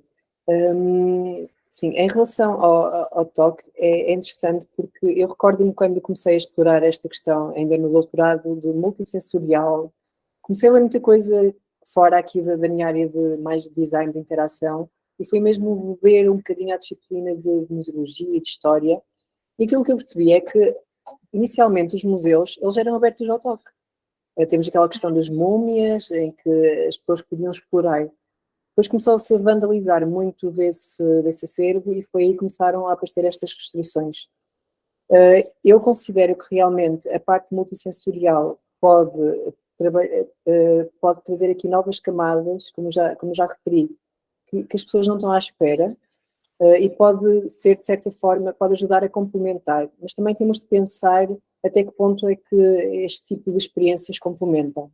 Sim, em relação ao toque, é interessante porque eu recordo-me quando comecei a explorar esta questão, ainda no doutorado, de multissensorial, comecei a ler muita coisa fora aqui da minha área de mais de design de interação, e foi mesmo ver um bocadinho a disciplina de museologia e de história, e aquilo que eu percebi é que, inicialmente, os museus, eles eram abertos ao toque. Temos aquela questão das múmias, em que as pessoas podiam explorar. Depois começou-se a vandalizar muito desse acervo e foi aí que começaram a aparecer estas restrições. Eu considero que realmente a parte multissensorial pode trazer aqui novas camadas, como já referi, que as pessoas não estão à espera, e pode ser, de certa forma, pode ajudar a complementar. Mas também temos de pensar até que ponto é que este tipo de experiências complementam.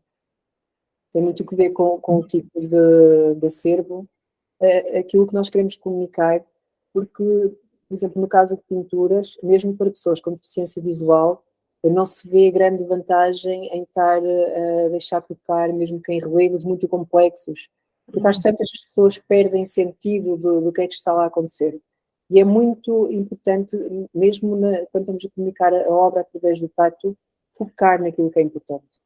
Tem muito a ver com o tipo de acervo, aquilo que nós queremos comunicar, porque, por exemplo, no caso de pinturas, mesmo para pessoas com deficiência visual, não se vê grande vantagem em estar a deixar tocar, mesmo que em relevos muito complexos, porque às tantas as pessoas perdem sentido do que é que está lá a acontecer. E é muito importante, mesmo quando estamos a comunicar a obra através do tato, focar naquilo que é importante.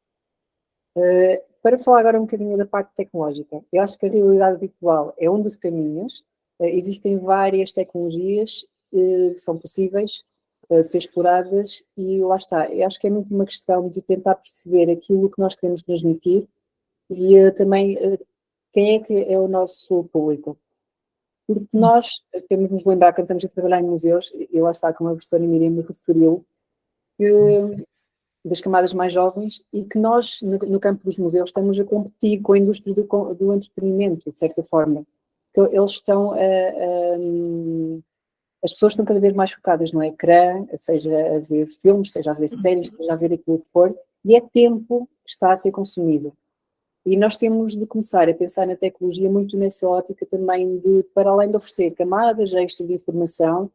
Para falar agora um bocadinho da parte tecnológica, eu acho que a realidade virtual é um dos caminhos. Existem várias tecnologias que são possíveis de ser exploradas e lá está. Eu acho que é muito uma questão de tentar perceber aquilo que nós queremos transmitir e também quem é que é o nosso público. Porque nós temos de nos lembrar, quando estamos a trabalhar em museus, e lá está, como a professora Miriam me referiu, que das camadas mais jovens, e que nós, no campo dos museus, estamos a competir com a indústria do entretenimento, de certa forma. Que eles estão as pessoas estão cada vez mais focadas no ecrã, seja a ver filmes, seja a ver séries, seja a ver aquilo que for, e é tempo que está a ser consumido. E nós temos de começar a pensar na tecnologia muito nessa ótica também de, para além de oferecer camadas extra de informação,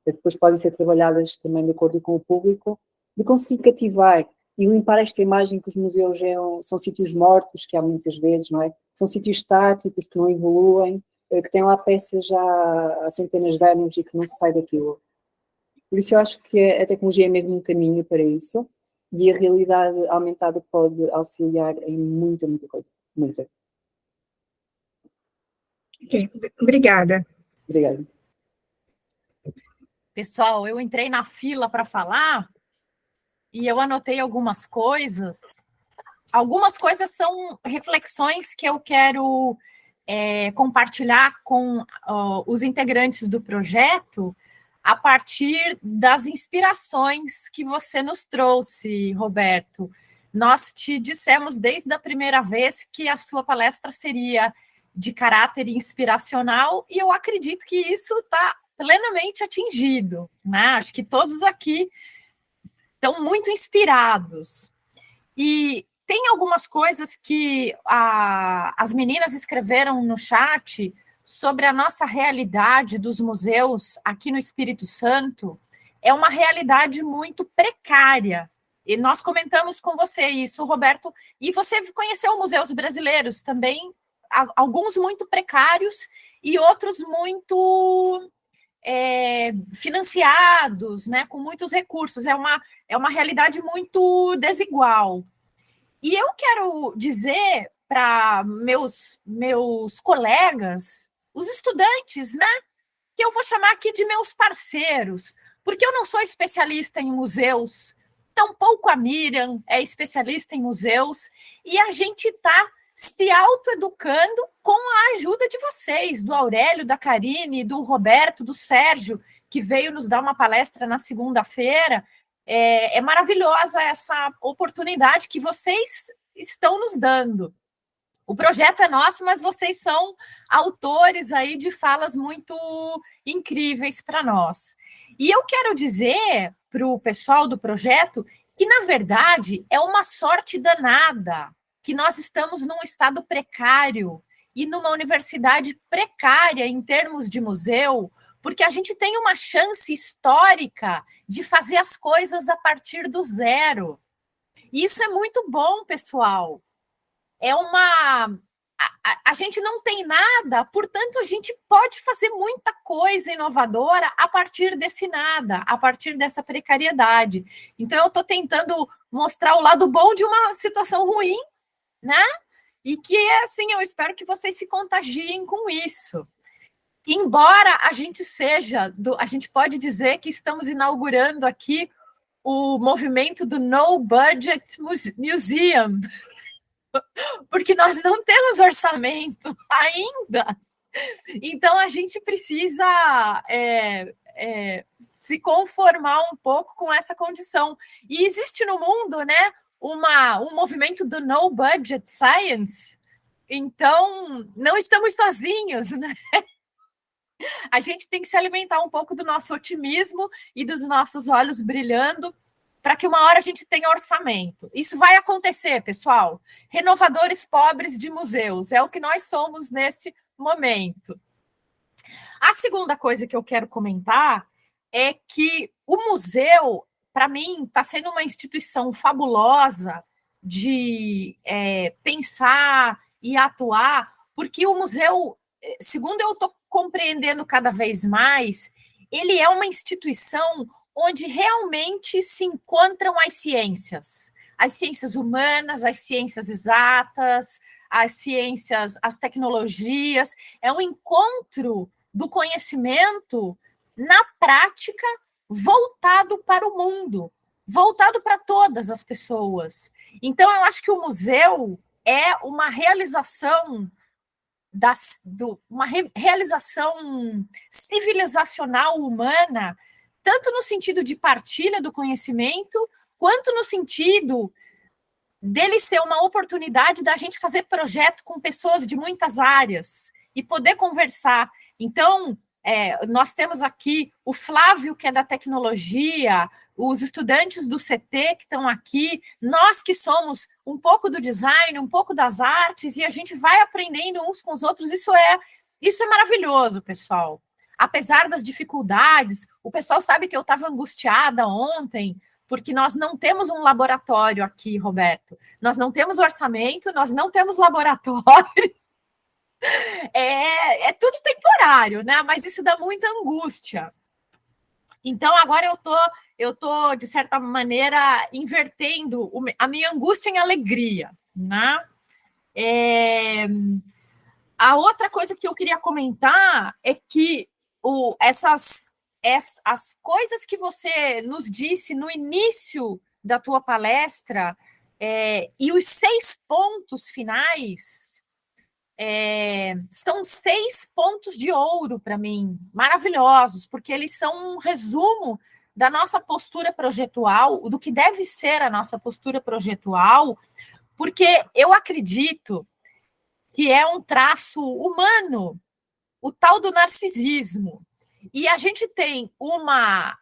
que depois podem ser trabalhadas também de acordo com o público, de conseguir cativar e limpar esta imagem que os museus são sítios mortos, que há muitas vezes, não é? São sítios estáticos, que não evoluem, que têm lá peças já há centenas de anos e que não se sai daquilo. Por isso eu acho que a tecnologia é mesmo um caminho para isso, e a realidade aumentada pode auxiliar em muita coisa. Muita. Okay. Obrigada. Obrigada. Pessoal, eu entrei na fila para falar e eu anotei algumas coisas. Algumas coisas são reflexões que eu quero compartilhar com os integrantes do projeto a partir das inspirações que você nos trouxe, Roberto. Nós te dissemos desde a primeira vez que a sua palestra seria de caráter inspiracional, e eu acredito que isso está plenamente atingido, né? Acho que todos aqui estão muito inspirados. E tem algumas coisas que as meninas escreveram no chat sobre a nossa realidade dos museus aqui no Espírito Santo. É uma realidade muito precária. E nós comentamos com você isso, Roberto, e você conheceu museus brasileiros também, alguns muito precários e outros muito financiados, né, com muitos recursos. É uma realidade muito desigual. E eu quero dizer para meus colegas, os estudantes, né, que eu vou chamar aqui de meus parceiros, porque eu não sou especialista em museus, tampouco a Miriam é especialista em museus, e a gente está se autoeducando com a ajuda de vocês, do Aurélio, da Karine, do Roberto, do Sérgio, que veio nos dar uma palestra na segunda-feira. É maravilhosa essa oportunidade que vocês estão nos dando. O projeto é nosso, mas vocês são autores aí de falas muito incríveis para nós. E eu quero dizer para o pessoal do projeto que, na verdade, é uma sorte danada que nós estamos num estado precário e numa universidade precária em termos de museu, porque a gente tem uma chance histórica de fazer as coisas a partir do zero. E isso é muito bom, pessoal. A gente não tem nada, portanto, a gente pode fazer muita coisa inovadora a partir desse nada, a partir dessa precariedade. Então, eu estou tentando mostrar o lado bom de uma situação ruim, né? E que, assim, eu espero que vocês se contagiem com isso. Embora a gente a gente pode dizer que estamos inaugurando aqui o movimento do No Budget Museum, porque nós não temos orçamento ainda. Então, a gente precisa se conformar um pouco com essa condição. E existe no mundo, né, um movimento do No Budget Science, então não estamos sozinhos, né? A gente tem que se alimentar um pouco do nosso otimismo e dos nossos olhos brilhando para que uma hora a gente tenha orçamento. Isso vai acontecer, pessoal. Renovadores pobres de museus, é o que nós somos nesse momento. A segunda coisa que eu quero comentar é que o museu, para mim, está sendo uma instituição fabulosa de pensar e atuar, porque o museu, segundo eu estou compreendendo cada vez mais, ele é uma instituição onde realmente se encontram as ciências humanas, as ciências exatas, as tecnologias. É um encontro do conhecimento na prática voltado para o mundo, voltado para todas as pessoas. Então, eu acho que o museu é uma realização uma realização civilizacional humana, tanto no sentido de partilha do conhecimento, quanto no sentido dele ser uma oportunidade da gente fazer projeto com pessoas de muitas áreas e poder conversar. Então, nós temos aqui o Flávio, que é da tecnologia, os estudantes do CT que estão aqui, nós que somos um pouco do design, um pouco das artes, e a gente vai aprendendo uns com os outros. Isso é maravilhoso, pessoal. Apesar das dificuldades, o pessoal sabe que eu estava angustiada ontem, porque nós não temos um laboratório aqui, Roberto. Nós não temos orçamento, nós não temos laboratório. É tudo temporário, né? Mas isso dá muita angústia. Então, agora eu tô, de certa maneira, invertendo a minha angústia em alegria, né? A outra coisa que eu queria comentar é que as coisas que você nos disse no início da tua palestra e os 6 pontos finais são 6 pontos de ouro para mim, maravilhosos, porque eles são um resumo da nossa postura projetual, do que deve ser a nossa postura projetual, porque eu acredito que é um traço humano, o tal do narcisismo. E a gente tem uma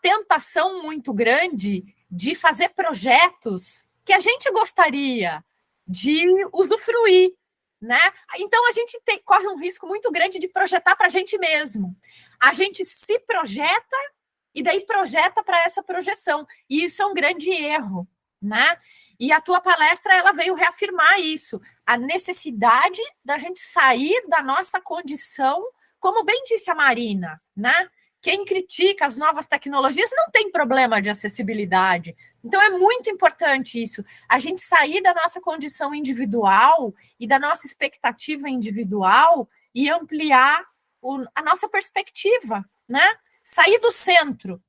tentação muito grande de fazer projetos que a gente gostaria de usufruir, né? Então a gente corre um risco muito grande de projetar para a gente mesmo. A gente se projeta e daí projeta para essa projeção. E isso é um grande erro, né? E a tua palestra, ela veio reafirmar isso, a necessidade da gente sair da nossa condição, como bem disse a Marina, né? Quem critica as novas tecnologias não tem problema de acessibilidade. Então, é muito importante isso, a gente sair da nossa condição individual e da nossa expectativa individual e ampliar a nossa perspectiva, né? Sair do centro.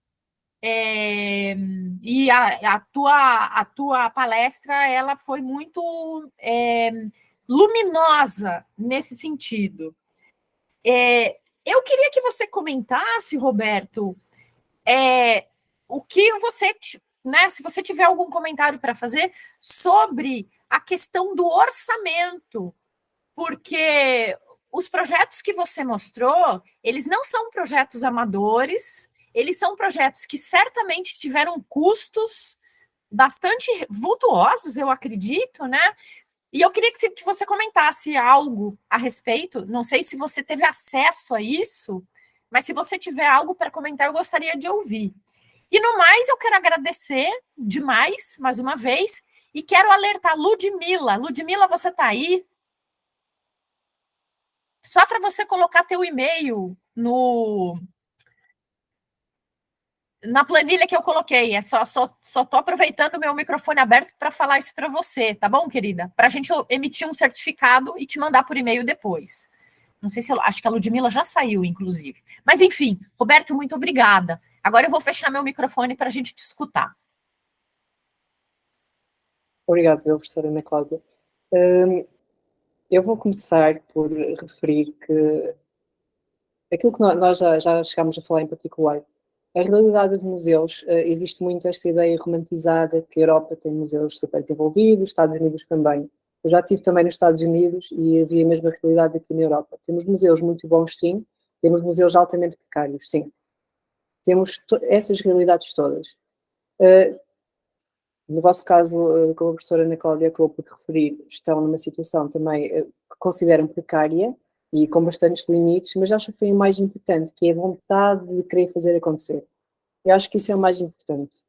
E a tua palestra, ela foi muito luminosa nesse sentido. Eu queria que você comentasse, Roberto, o que você, né, se você tiver algum comentário para fazer sobre a questão do orçamento, porque os projetos que você mostrou, eles não são projetos amadores, eles são projetos que certamente tiveram custos bastante vultuosos, eu acredito, né? E eu queria que você comentasse algo a respeito. Não sei se você teve acesso a isso, mas se você tiver algo para comentar, eu gostaria de ouvir. E no mais, eu quero agradecer demais, mais uma vez, e quero alertar Ludmila. Ludmila, você está aí? Só para você colocar teu e-mail na planilha que eu coloquei, só estou aproveitando o meu microfone aberto para falar isso para você, tá bom, querida? Para a gente emitir um certificado e te mandar por e-mail depois. Não sei se acho que a Ludmila já saiu, inclusive. Mas, enfim, Roberto, muito obrigada. Agora eu vou fechar meu microfone para a gente te escutar. Obrigada, professora Ana Cláudia. Eu vou começar por referir que aquilo que nós já chegámos a falar em particular, a realidade dos museus, existe muito esta ideia romantizada que a Europa tem museus super desenvolvidos, os Estados Unidos também. Eu já estive também nos Estados Unidos e havia a mesma realidade aqui na Europa. Temos museus muito bons, sim. Temos museus altamente precários, sim. Temos essas realidades todas. No vosso caso, como a professora Ana Cláudia acabou por referir, estão numa situação também que consideram precária e com bastantes limites, mas acho que tem o mais importante, que é a vontade de querer fazer acontecer. Eu acho que isso é o mais importante.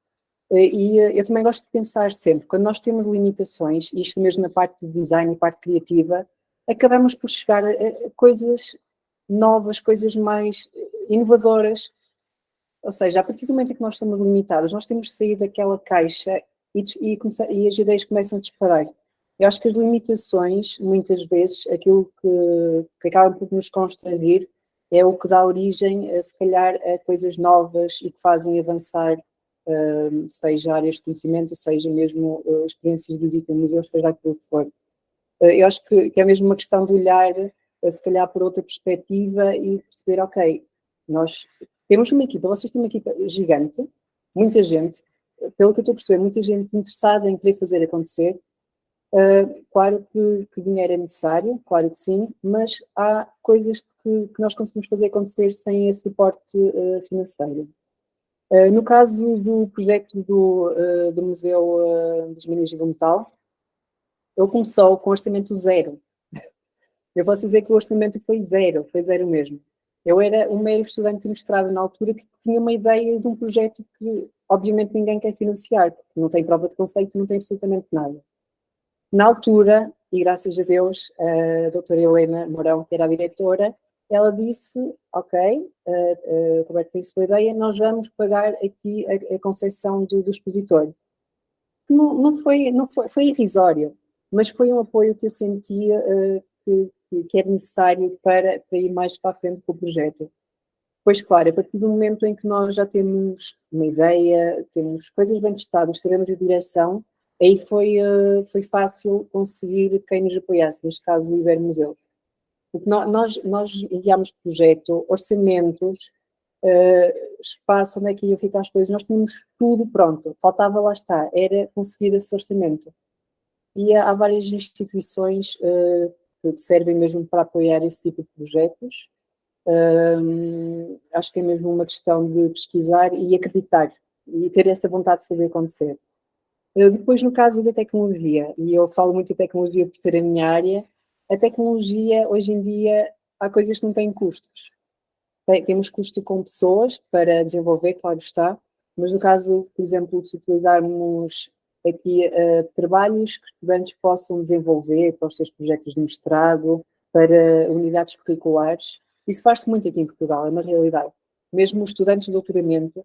E eu também gosto de pensar sempre, quando nós temos limitações, isto mesmo na parte de design e parte criativa, acabamos por chegar a coisas novas, coisas mais inovadoras. Ou seja, a partir do momento em que nós estamos limitados, nós temos de sair daquela caixa e as ideias começam a disparar. Eu acho que as limitações, muitas vezes, aquilo que acaba por nos constranger é o que dá origem, se calhar, a coisas novas e que fazem avançar, seja áreas de conhecimento, seja mesmo experiências de visita em museus, seja aquilo que for. Eu acho que é mesmo uma questão de olhar, se calhar, por outra perspectiva e perceber, ok, nós temos uma equipa, vocês têm uma equipa gigante, muita gente, pelo que eu estou a perceber, muita gente interessada em querer fazer acontecer. Claro que dinheiro é necessário, claro que sim, mas há coisas que nós conseguimos fazer acontecer sem esse suporte financeiro. No caso do projeto do Museu das Minas do Metal, ele começou com orçamento zero. Eu posso dizer que o orçamento foi zero mesmo. Eu era um mero estudante de mestrado na altura que tinha uma ideia de um projeto que, obviamente, ninguém quer financiar, porque não tem prova de conceito, não tem absolutamente nada. Na altura, e graças a Deus, a doutora Helena Mourão, que era a diretora, ela disse, ok, Roberto tem a sua ideia, nós vamos pagar aqui a concessão do expositor. Foi irrisório, mas foi um apoio que eu sentia que era necessário para ir mais para a frente com o projeto. Pois claro, a partir do momento em que nós já temos uma ideia, temos coisas bem testadas, sabemos a direção, aí foi fácil conseguir quem nos apoiasse, neste caso o Ibermuseus. Porque nós enviámos projeto, orçamentos, espaço, onde é que iam ficar as coisas, nós tínhamos tudo pronto, faltava lá estar, era conseguir esse orçamento. e há várias instituições que servem mesmo para apoiar esse tipo de projetos. Acho que é mesmo uma questão de pesquisar e acreditar, e ter essa vontade de fazer acontecer. Depois, no caso da tecnologia, e eu falo muito de tecnologia por ser a minha área, a tecnologia, hoje em dia, há coisas que não têm custos. Temos custo com pessoas para desenvolver, claro está, mas no caso, por exemplo, se utilizarmos aqui trabalhos que estudantes possam desenvolver para os seus projetos de mestrado, para unidades curriculares, isso faz-se muito aqui em Portugal, é uma realidade. Mesmo os estudantes de doutoramento,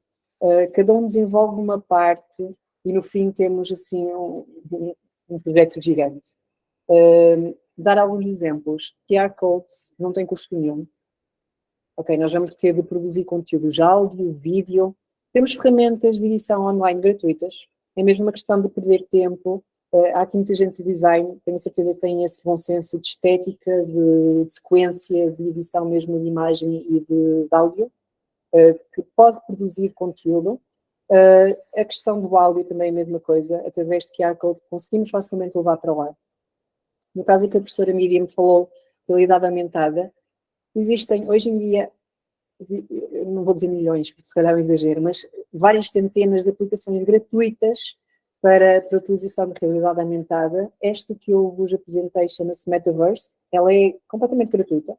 cada um desenvolve uma parte e no fim temos assim um projeto gigante. Dar alguns exemplos. QR Codes não tem custo nenhum. Ok, nós vamos ter de produzir conteúdo de áudio, vídeo. Temos ferramentas de edição online gratuitas. É mesmo uma questão de perder tempo. Há aqui muita gente do design, tenho certeza que tem esse bom senso de estética, de sequência, de edição mesmo de imagem e de áudio, que pode produzir conteúdo. A questão do áudio também é a mesma coisa. Através de QR Code conseguimos facilmente levar para lá. No caso em que a professora Miriam falou de realidade aumentada, existem hoje em dia, não vou dizer milhões, porque se calhar é um exagero, mas várias centenas de aplicações gratuitas para a utilização de realidade aumentada. Esta que eu vos apresentei chama-se Metaverse, ela é completamente gratuita.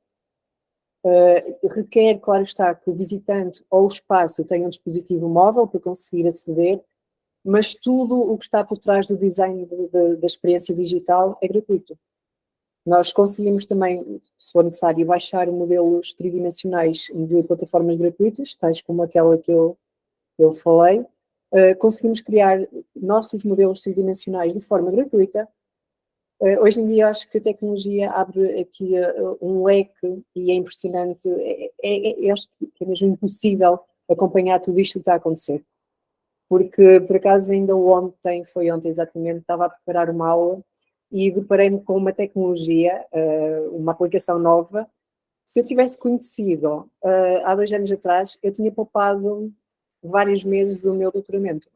Requer, claro está, que o visitante ou o espaço tenha um dispositivo móvel para conseguir aceder, mas tudo o que está por trás do design da experiência digital é gratuito. Nós conseguimos também, se for necessário, baixar modelos tridimensionais de plataformas gratuitas, tais como aquela que eu falei. Conseguimos criar nossos modelos tridimensionais de forma gratuita. Hoje em dia acho que a tecnologia abre aqui um leque e é impressionante, acho que é mesmo impossível acompanhar tudo isto que está a acontecer. Porque, por acaso, ainda foi ontem exatamente, estava a preparar uma aula e deparei-me com uma tecnologia, uma aplicação nova. Se eu tivesse conhecido há 2 anos atrás, eu tinha poupado vários meses do meu doutoramento,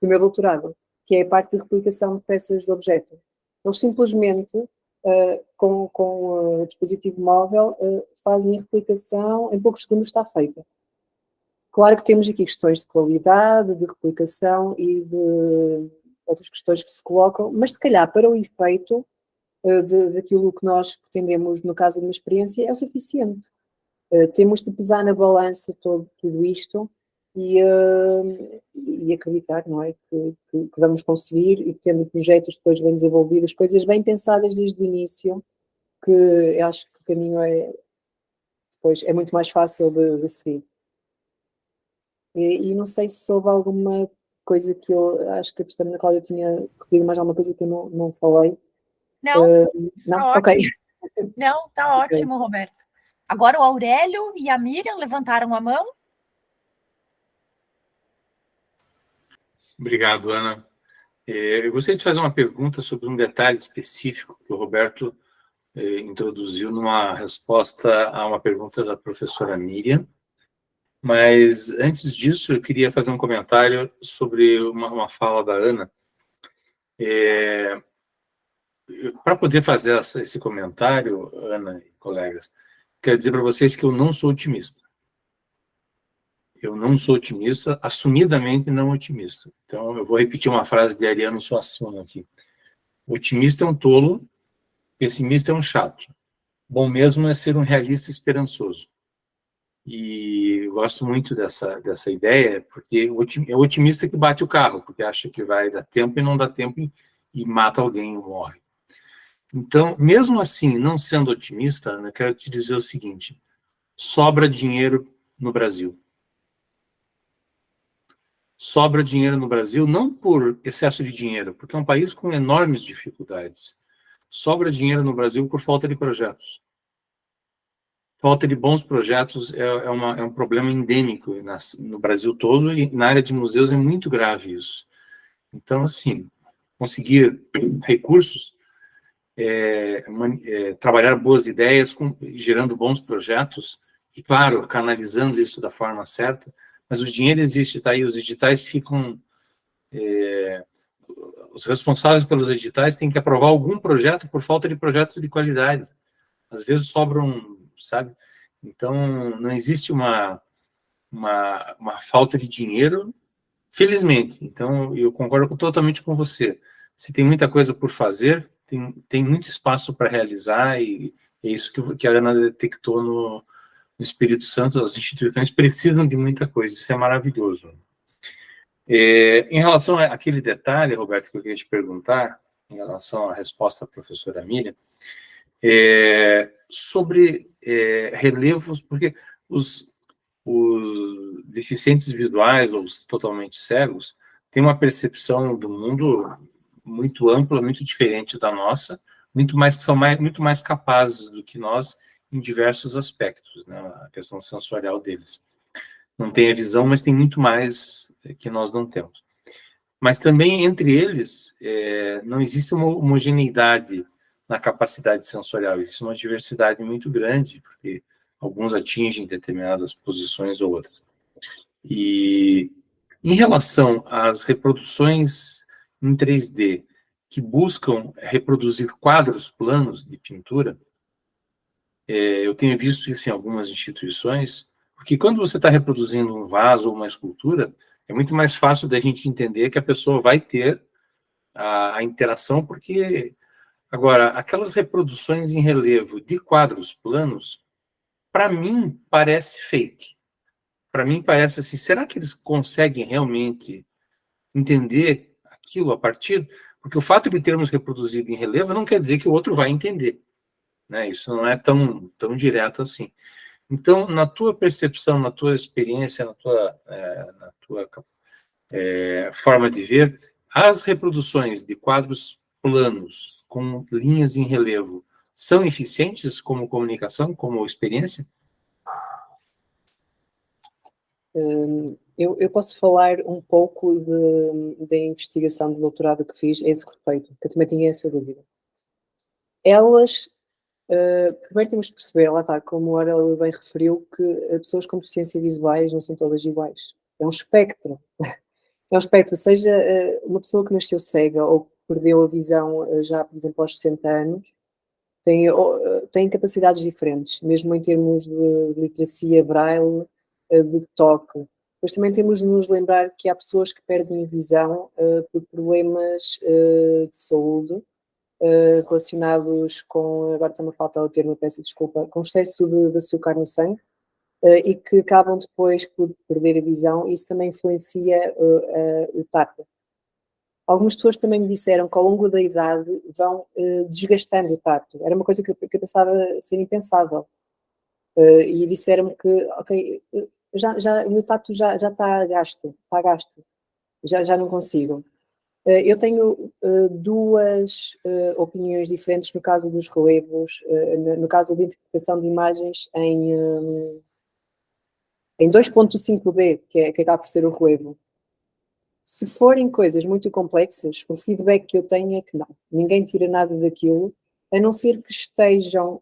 do meu doutorado, que é a parte de replicação de peças de objeto. Eles simplesmente, com o dispositivo móvel, fazem a replicação, em poucos segundos está feita. Claro que temos aqui questões de qualidade, de replicação e de outras questões que se colocam, mas se calhar para o efeito daquilo que nós pretendemos no caso de uma experiência é o suficiente. Temos de pesar na balança tudo isto e acreditar, não é, que vamos conseguir e que tendo projetos depois bem desenvolvidos, coisas bem pensadas desde o início, que eu acho que o caminho depois é muito mais fácil de seguir. E não sei se houve alguma coisa que eu acho que a professora Ana Cláudia tinha pedido mais alguma coisa que eu não falei. Não, não? tá Ok. ótimo. Não, tá ótimo, Roberto. Agora o Aurélio e a Miriam levantaram a mão. Obrigado, Ana. Eu gostaria de fazer uma pergunta sobre um detalhe específico que o Roberto introduziu numa resposta a uma pergunta da professora Miriam. Mas, antes disso, eu queria fazer um comentário sobre uma fala da Ana. Para poder fazer esse comentário, Ana e colegas, quero dizer para vocês que eu não sou otimista. Eu não sou otimista, assumidamente não otimista. Então, eu vou repetir uma frase de Ariano Suassuna aqui. Otimista é um tolo, pessimista é um chato. Bom mesmo é ser um realista esperançoso. E eu gosto muito dessa ideia, porque é o otimista que bate o carro, porque acha que vai dar tempo e não dá tempo e mata alguém ou morre. Então, mesmo assim, não sendo otimista, Ana, quero te dizer o seguinte: sobra dinheiro no Brasil. Sobra dinheiro no Brasil, não por excesso de dinheiro, porque é um país com enormes dificuldades. Sobra dinheiro no Brasil por falta de projetos. Falta de bons projetos é um problema endêmico no Brasil todo, e na área de museus é muito grave isso. Então, assim, conseguir recursos, trabalhar boas ideias, gerando bons projetos, e, claro, canalizando isso da forma certa, mas o dinheiro existe, tá aí, os editais ficam... os responsáveis pelos editais têm que aprovar algum projeto por falta de projetos de qualidade. Às vezes sobram, sabe? Então, não existe uma falta de dinheiro, felizmente. Então, eu concordo totalmente com você. Se tem muita coisa por fazer, tem muito espaço para realizar, e é isso que a Ana detectou no Espírito Santo. As instituições precisam de muita coisa, isso é maravilhoso. Em relação àquele detalhe, Roberto, que eu queria te perguntar, em relação à resposta da professora Miriam, sobre relevos, porque os deficientes visuais ou os totalmente cegos têm uma percepção do mundo muito ampla, muito diferente da nossa, são muito mais capazes do que nós em diversos aspectos, né? A questão sensorial deles. Não tem a visão, mas tem muito mais que nós não temos. Mas também, entre eles, não existe uma homogeneidade na capacidade sensorial, existe uma diversidade muito grande, porque alguns atingem determinadas posições ou outras. E em relação às reproduções em 3D, que buscam reproduzir quadros planos de pintura, eu tenho visto isso em algumas instituições, porque quando você está reproduzindo um vaso ou uma escultura, é muito mais fácil da gente entender que a pessoa vai ter a interação, porque, agora, aquelas reproduções em relevo de quadros planos, para mim, parece fake. Para mim, parece assim, será que eles conseguem realmente entender aquilo a partir... Porque o fato de termos reproduzido em relevo não quer dizer que o outro vai entender, né? Isso não é tão direto assim. Então, na tua percepção, na tua experiência, na tua forma de ver, as reproduções de quadros planos com linhas em relevo são eficientes como comunicação, como experiência? Eu posso falar um pouco da investigação de doutorado que fiz a esse respeito, que eu também tinha essa dúvida. Elas, primeiro temos de perceber, lá está, como a Aurélia bem referiu, que pessoas com deficiência visuais não são todas iguais. É um espectro. É um espectro, seja uma pessoa que nasceu cega ou que perdeu a visão já, por exemplo, aos 60 anos, tem capacidades diferentes, mesmo em termos de literacia braille, de toque. Depois também temos de nos lembrar que há pessoas que perdem a visão por problemas de saúde relacionados com, agora está-me a faltar o termo, peço desculpa, com excesso de açúcar no sangue, e que acabam depois por perder a visão, e isso também influencia o tato. Algumas pessoas também me disseram que ao longo da idade vão desgastando o tato. Era uma coisa que eu pensava ser impensável. E disseram-me que, ok, o meu tato já está gasto, já não consigo. Eu tenho duas opiniões diferentes no caso dos relevos, no caso da interpretação de imagens em 2.5D, que acaba por ser o relevo. Se forem coisas muito complexas, o feedback que eu tenho é que não. Ninguém tira nada daquilo, a não ser que estejam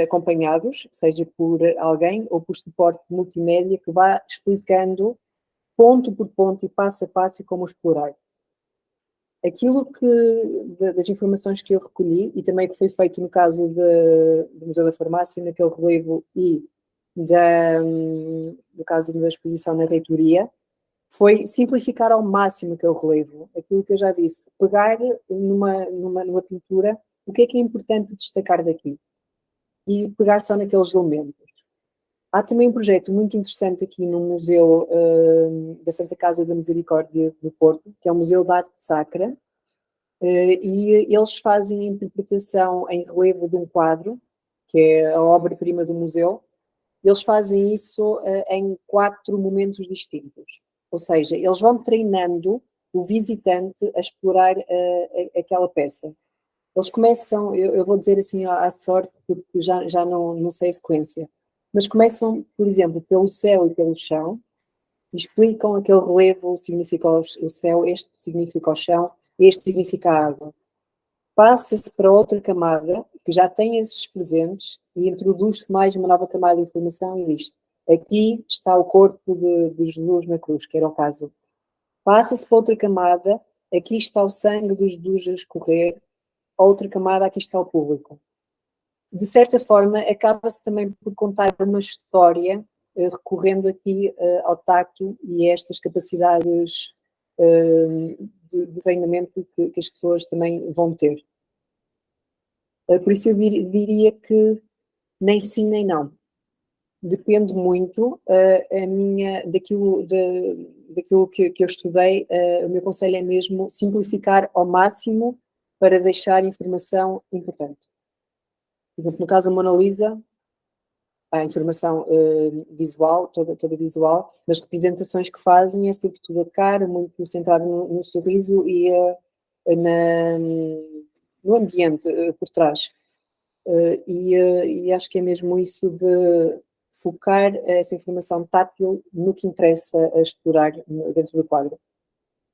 acompanhados, seja por alguém ou por suporte multimédia que vá explicando ponto por ponto e passo a passo como explorar. Aquilo das informações que eu recolhi, e também que foi feito no caso do Museu da Farmácia, naquele relevo, e no caso da exposição na reitoria, foi simplificar ao máximo aquele relevo. Aquilo que eu já disse, pegar numa pintura, o que é importante destacar daqui? E pegar só naqueles elementos. Há também um projeto muito interessante aqui no Museu da Santa Casa da Misericórdia do Porto, que é o Museu de Arte Sacra, e eles fazem a interpretação em relevo de um quadro, que é a obra-prima do museu. Eles fazem isso em 4 momentos distintos. Ou seja, eles vão treinando o visitante a explorar aquela peça. Eles começam, eu vou dizer assim à sorte, porque já não sei a sequência, mas começam, por exemplo, pelo céu e pelo chão, explicam aquele relevo, significa o céu, este significa o chão, este significa a água. Passa-se para outra camada, que já tem esses presentes, e introduz-se mais uma nova camada de informação e diz: aqui está o corpo de Jesus na cruz, que era o caso. Passa-se para outra camada aqui está o sangue dos Jesus a escorrer, outra camada, aqui está o público. De certa forma, acaba-se também por contar uma história, recorrendo aqui ao tacto e a estas capacidades de treinamento que as pessoas também vão ter. Por isso eu diria que nem sim nem não. Depende muito daquilo que eu estudei. O meu conselho é mesmo simplificar ao máximo para deixar informação importante. Por exemplo, no caso da Mona Lisa, há informação visual, toda visual, mas representações que fazem é sempre tudo a cara, muito centrado no sorriso e no ambiente por trás. E acho que é mesmo isso de focar essa informação tátil no que interessa a explorar dentro do quadro.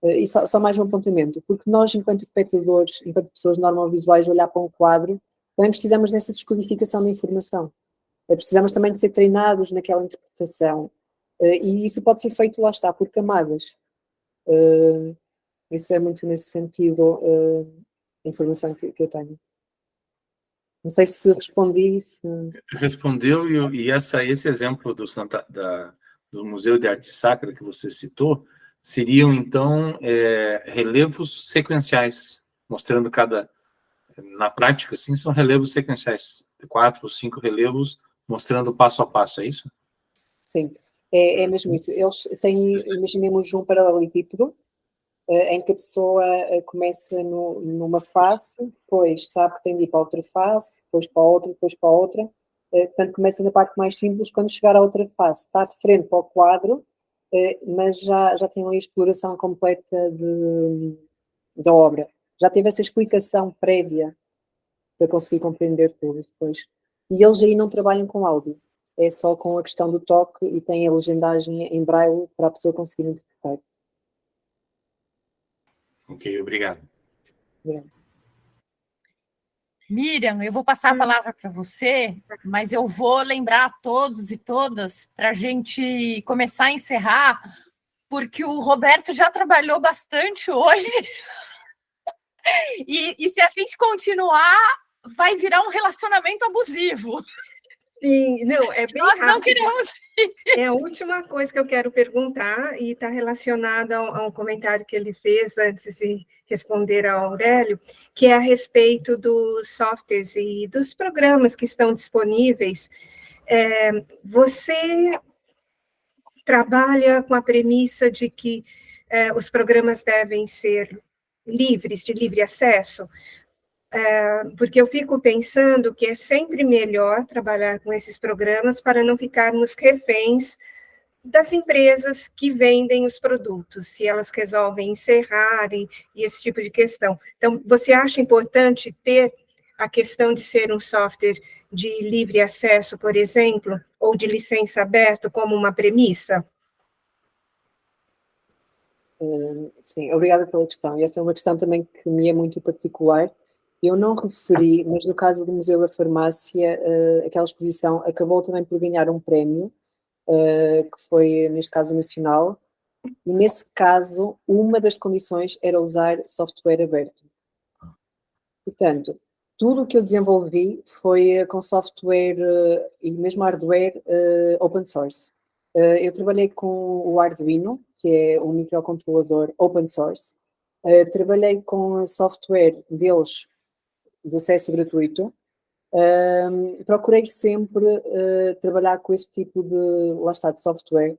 E só mais um apontamento, porque nós, enquanto espectadores, enquanto pessoas normovisuais, olhar para um quadro, também precisamos dessa descodificação da informação. Precisamos também de ser treinados naquela interpretação. E isso pode ser feito, lá está, por camadas. Isso é muito nesse sentido a informação que eu tenho. Não sei se respondi. Respondeu, e esse exemplo do Museu de Arte Sacra que você citou, seriam, então, relevos sequenciais, mostrando na prática, assim, são relevos sequenciais, 4 ou 5 relevos, mostrando passo a passo, é isso? Sim, é mesmo isso. Eles têm, imaginemos um paralelepípedo, em que a pessoa começa numa face, depois sabe que tem de ir para outra face, depois para outra, depois para outra. Portanto, começa na parte mais simples, quando chegar à outra face, está de frente para o quadro, mas já tem ali a exploração completa da obra. Já teve essa explicação prévia para conseguir compreender tudo depois. E eles aí não trabalham com áudio, é só com a questão do toque e tem a legendagem em braille para a pessoa conseguir interpretar. Ok, obrigado. Miriam, eu vou passar a palavra para você, mas eu vou lembrar a todos e todas para a gente começar a encerrar, porque o Roberto já trabalhou bastante hoje e se a gente continuar, vai virar um relacionamento abusivo. Sim, não, é bem Nós rápido. não queremos. É a última coisa que eu quero perguntar, e está relacionada a um comentário que ele fez antes de responder ao Aurélio, que é a respeito dos softwares e dos programas que estão disponíveis. Você trabalha com a premissa de que os programas devem ser livres, de livre acesso? Porque eu fico pensando que é sempre melhor trabalhar com esses programas para não ficarmos reféns das empresas que vendem os produtos, se elas resolvem encerrar e esse tipo de questão. Então, você acha importante ter a questão de ser um software de livre acesso, por exemplo, ou de licença aberta como uma premissa? Sim, obrigada pela questão. E essa é uma questão também que me é muito particular. Eu não referi, mas no caso do Museu da Farmácia, aquela exposição acabou também por ganhar um prémio, que foi, neste caso, nacional, e nesse caso, uma das condições era usar software aberto. Portanto, tudo o que eu desenvolvi foi com software e mesmo hardware open source. Eu trabalhei com o Arduino, que é um microcontrolador open source. Trabalhei com software deles de acesso gratuito. Procurei sempre trabalhar com esse tipo de software.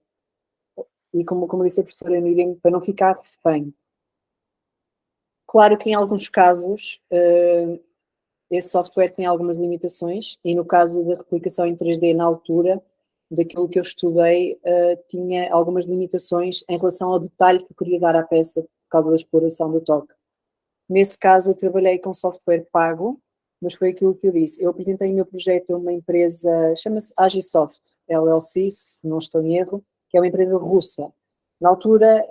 E como disse a professora Miriam, para não ficar refém. Claro que em alguns casos esse software tem algumas limitações, e no caso da replicação em 3D na altura, daquilo que eu estudei, tinha algumas limitações em relação ao detalhe que eu queria dar à peça por causa da exploração do toque. Nesse caso eu trabalhei com software pago, mas foi aquilo que eu disse. Eu apresentei o meu projeto a uma empresa, chama-se Agisoft, LLC, se não estou em erro, que é uma empresa russa. Na altura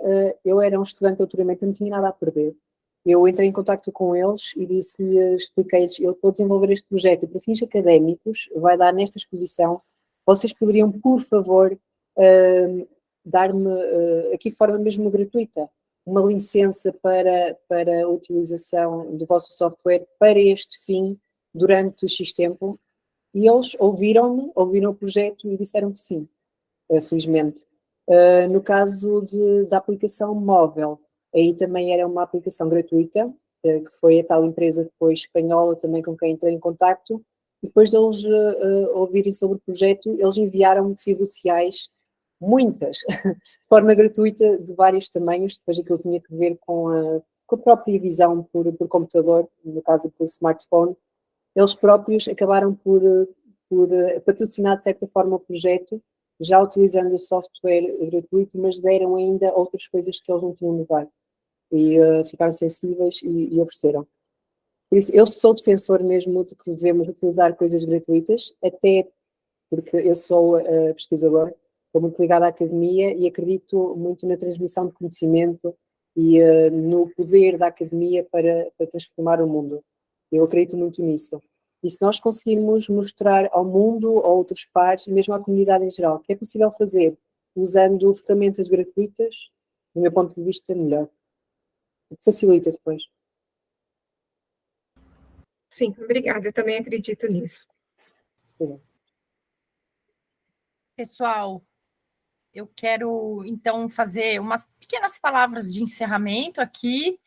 eu era um estudante de doutoramento, eu não tinha nada a perder. Eu entrei em contacto com eles e expliquei-lhes, eu estou a desenvolver este projeto e para fins académicos, vai dar nesta exposição, vocês poderiam, por favor, dar-me aqui de forma mesmo gratuita, uma licença para a utilização do vosso software para este fim durante X tempo? E eles ouviram o projeto e disseram que sim, felizmente. No caso da aplicação móvel, aí também era uma aplicação gratuita, que foi a tal empresa depois espanhola também com quem entrei em contacto, e depois de eles ouvirem sobre o projeto, eles enviaram fiduciais, muitas, de forma gratuita, de vários tamanhos, depois aquilo tinha que ver com a própria visão por computador, no caso por smartphone. Eles próprios acabaram por patrocinar de certa forma o projeto, já utilizando o software gratuito, mas deram ainda outras coisas que eles não tinham de dar. E ficaram sensíveis e ofereceram. Por isso, eu sou defensor mesmo de que devemos utilizar coisas gratuitas, até porque eu sou pesquisador, estou muito ligada à academia e acredito muito na transmissão de conhecimento e no poder da academia para transformar o mundo. Eu acredito muito nisso. E se nós conseguirmos mostrar ao mundo, a outros pares, e mesmo à comunidade em geral, que é possível fazer usando ferramentas gratuitas, do meu ponto de vista, melhor. Facilita depois. Sim, obrigada, eu também acredito nisso. Pessoal, eu quero, então, fazer umas pequenas palavras de encerramento aqui.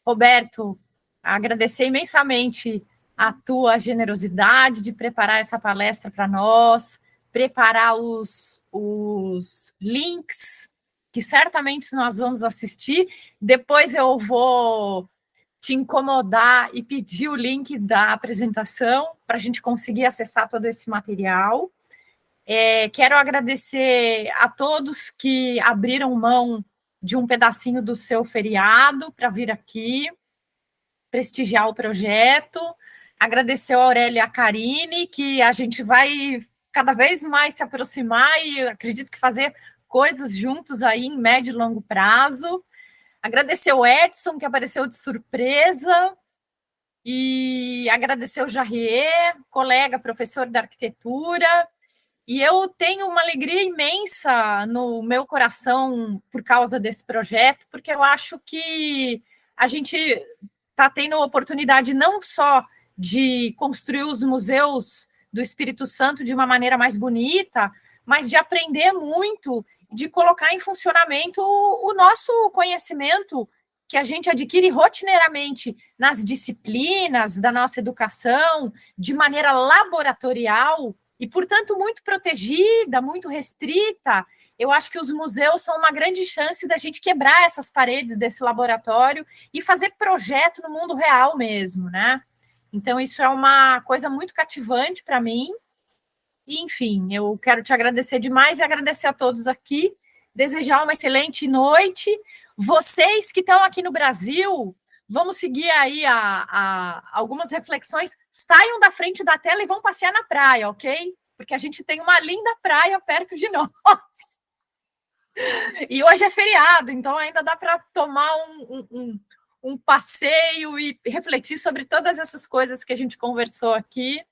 Roberto, agradecer imensamente a tua generosidade de preparar essa palestra para nós, preparar os links, que certamente nós vamos assistir. Depois eu vou te incomodar e pedir o link da apresentação para a gente conseguir acessar todo esse material. Quero agradecer a todos que abriram mão de um pedacinho do seu feriado para vir aqui prestigiar o projeto. Agradecer a Aurélia e a Karine, que a gente vai cada vez mais se aproximar e acredito que fazer coisas juntos aí em médio e longo prazo. Agradecer o Edson, que apareceu de surpresa, e agradecer o Jarrier, colega, professor da arquitetura. E eu tenho uma alegria imensa no meu coração por causa desse projeto, porque eu acho que a gente está tendo a oportunidade não só de construir os museus do Espírito Santo de uma maneira mais bonita, mas de aprender muito, de colocar em funcionamento o nosso conhecimento que a gente adquire rotineiramente nas disciplinas da nossa educação, de maneira laboratorial, e, portanto, muito protegida, muito restrita. Eu acho que os museus são uma grande chance da gente quebrar essas paredes desse laboratório e fazer projeto no mundo real mesmo, né? Então, isso é uma coisa muito cativante para mim. E, enfim, eu quero te agradecer demais e agradecer a todos aqui, desejar uma excelente noite. Vocês que estão aqui no Brasil, vamos seguir aí algumas reflexões. Saiam da frente da tela e vão passear na praia, ok? Porque a gente tem uma linda praia perto de nós. E hoje é feriado, então ainda dá para tomar um passeio e refletir sobre todas essas coisas que a gente conversou aqui.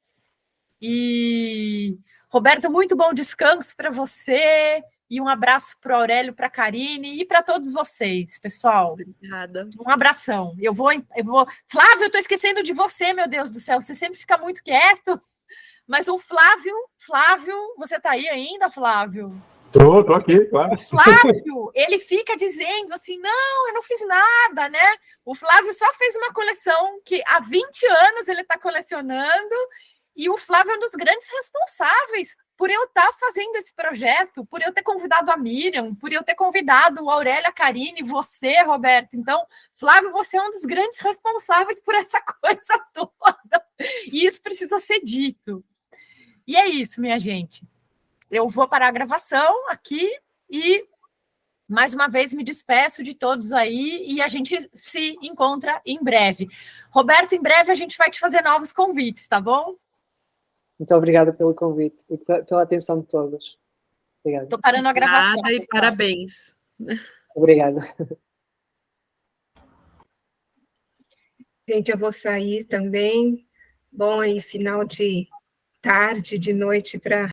E, Roberto, muito bom descanso para você. E um abraço para o Aurélio, para a Karine e para todos vocês, pessoal. Obrigada. Um abração. Eu vou. Flávio, eu estou esquecendo de você, meu Deus do céu. Você sempre fica muito quieto. Mas o Flávio, você está aí ainda, Flávio? Tô aqui, claro. O Flávio, ele fica dizendo assim, não, eu não fiz nada, né? O Flávio só fez uma coleção que há 20 anos ele está colecionando, e o Flávio é um dos grandes responsáveis por eu estar fazendo esse projeto, por eu ter convidado a Miriam, por eu ter convidado o Aurélio, a Karine, você, Roberto. Então, Flávio, você é um dos grandes responsáveis por essa coisa toda. E isso precisa ser dito. E é isso, minha gente. Eu vou parar a gravação aqui e, mais uma vez, me despeço de todos aí e a gente se encontra em breve. Roberto, em breve a gente vai te fazer novos convites, tá bom? Muito obrigada pelo convite e pela atenção de todos. Obrigada. Estou parando a gravação. Obrigada e parabéns. Obrigada. Gente, eu vou sair também. Bom, aí final de tarde, de noite para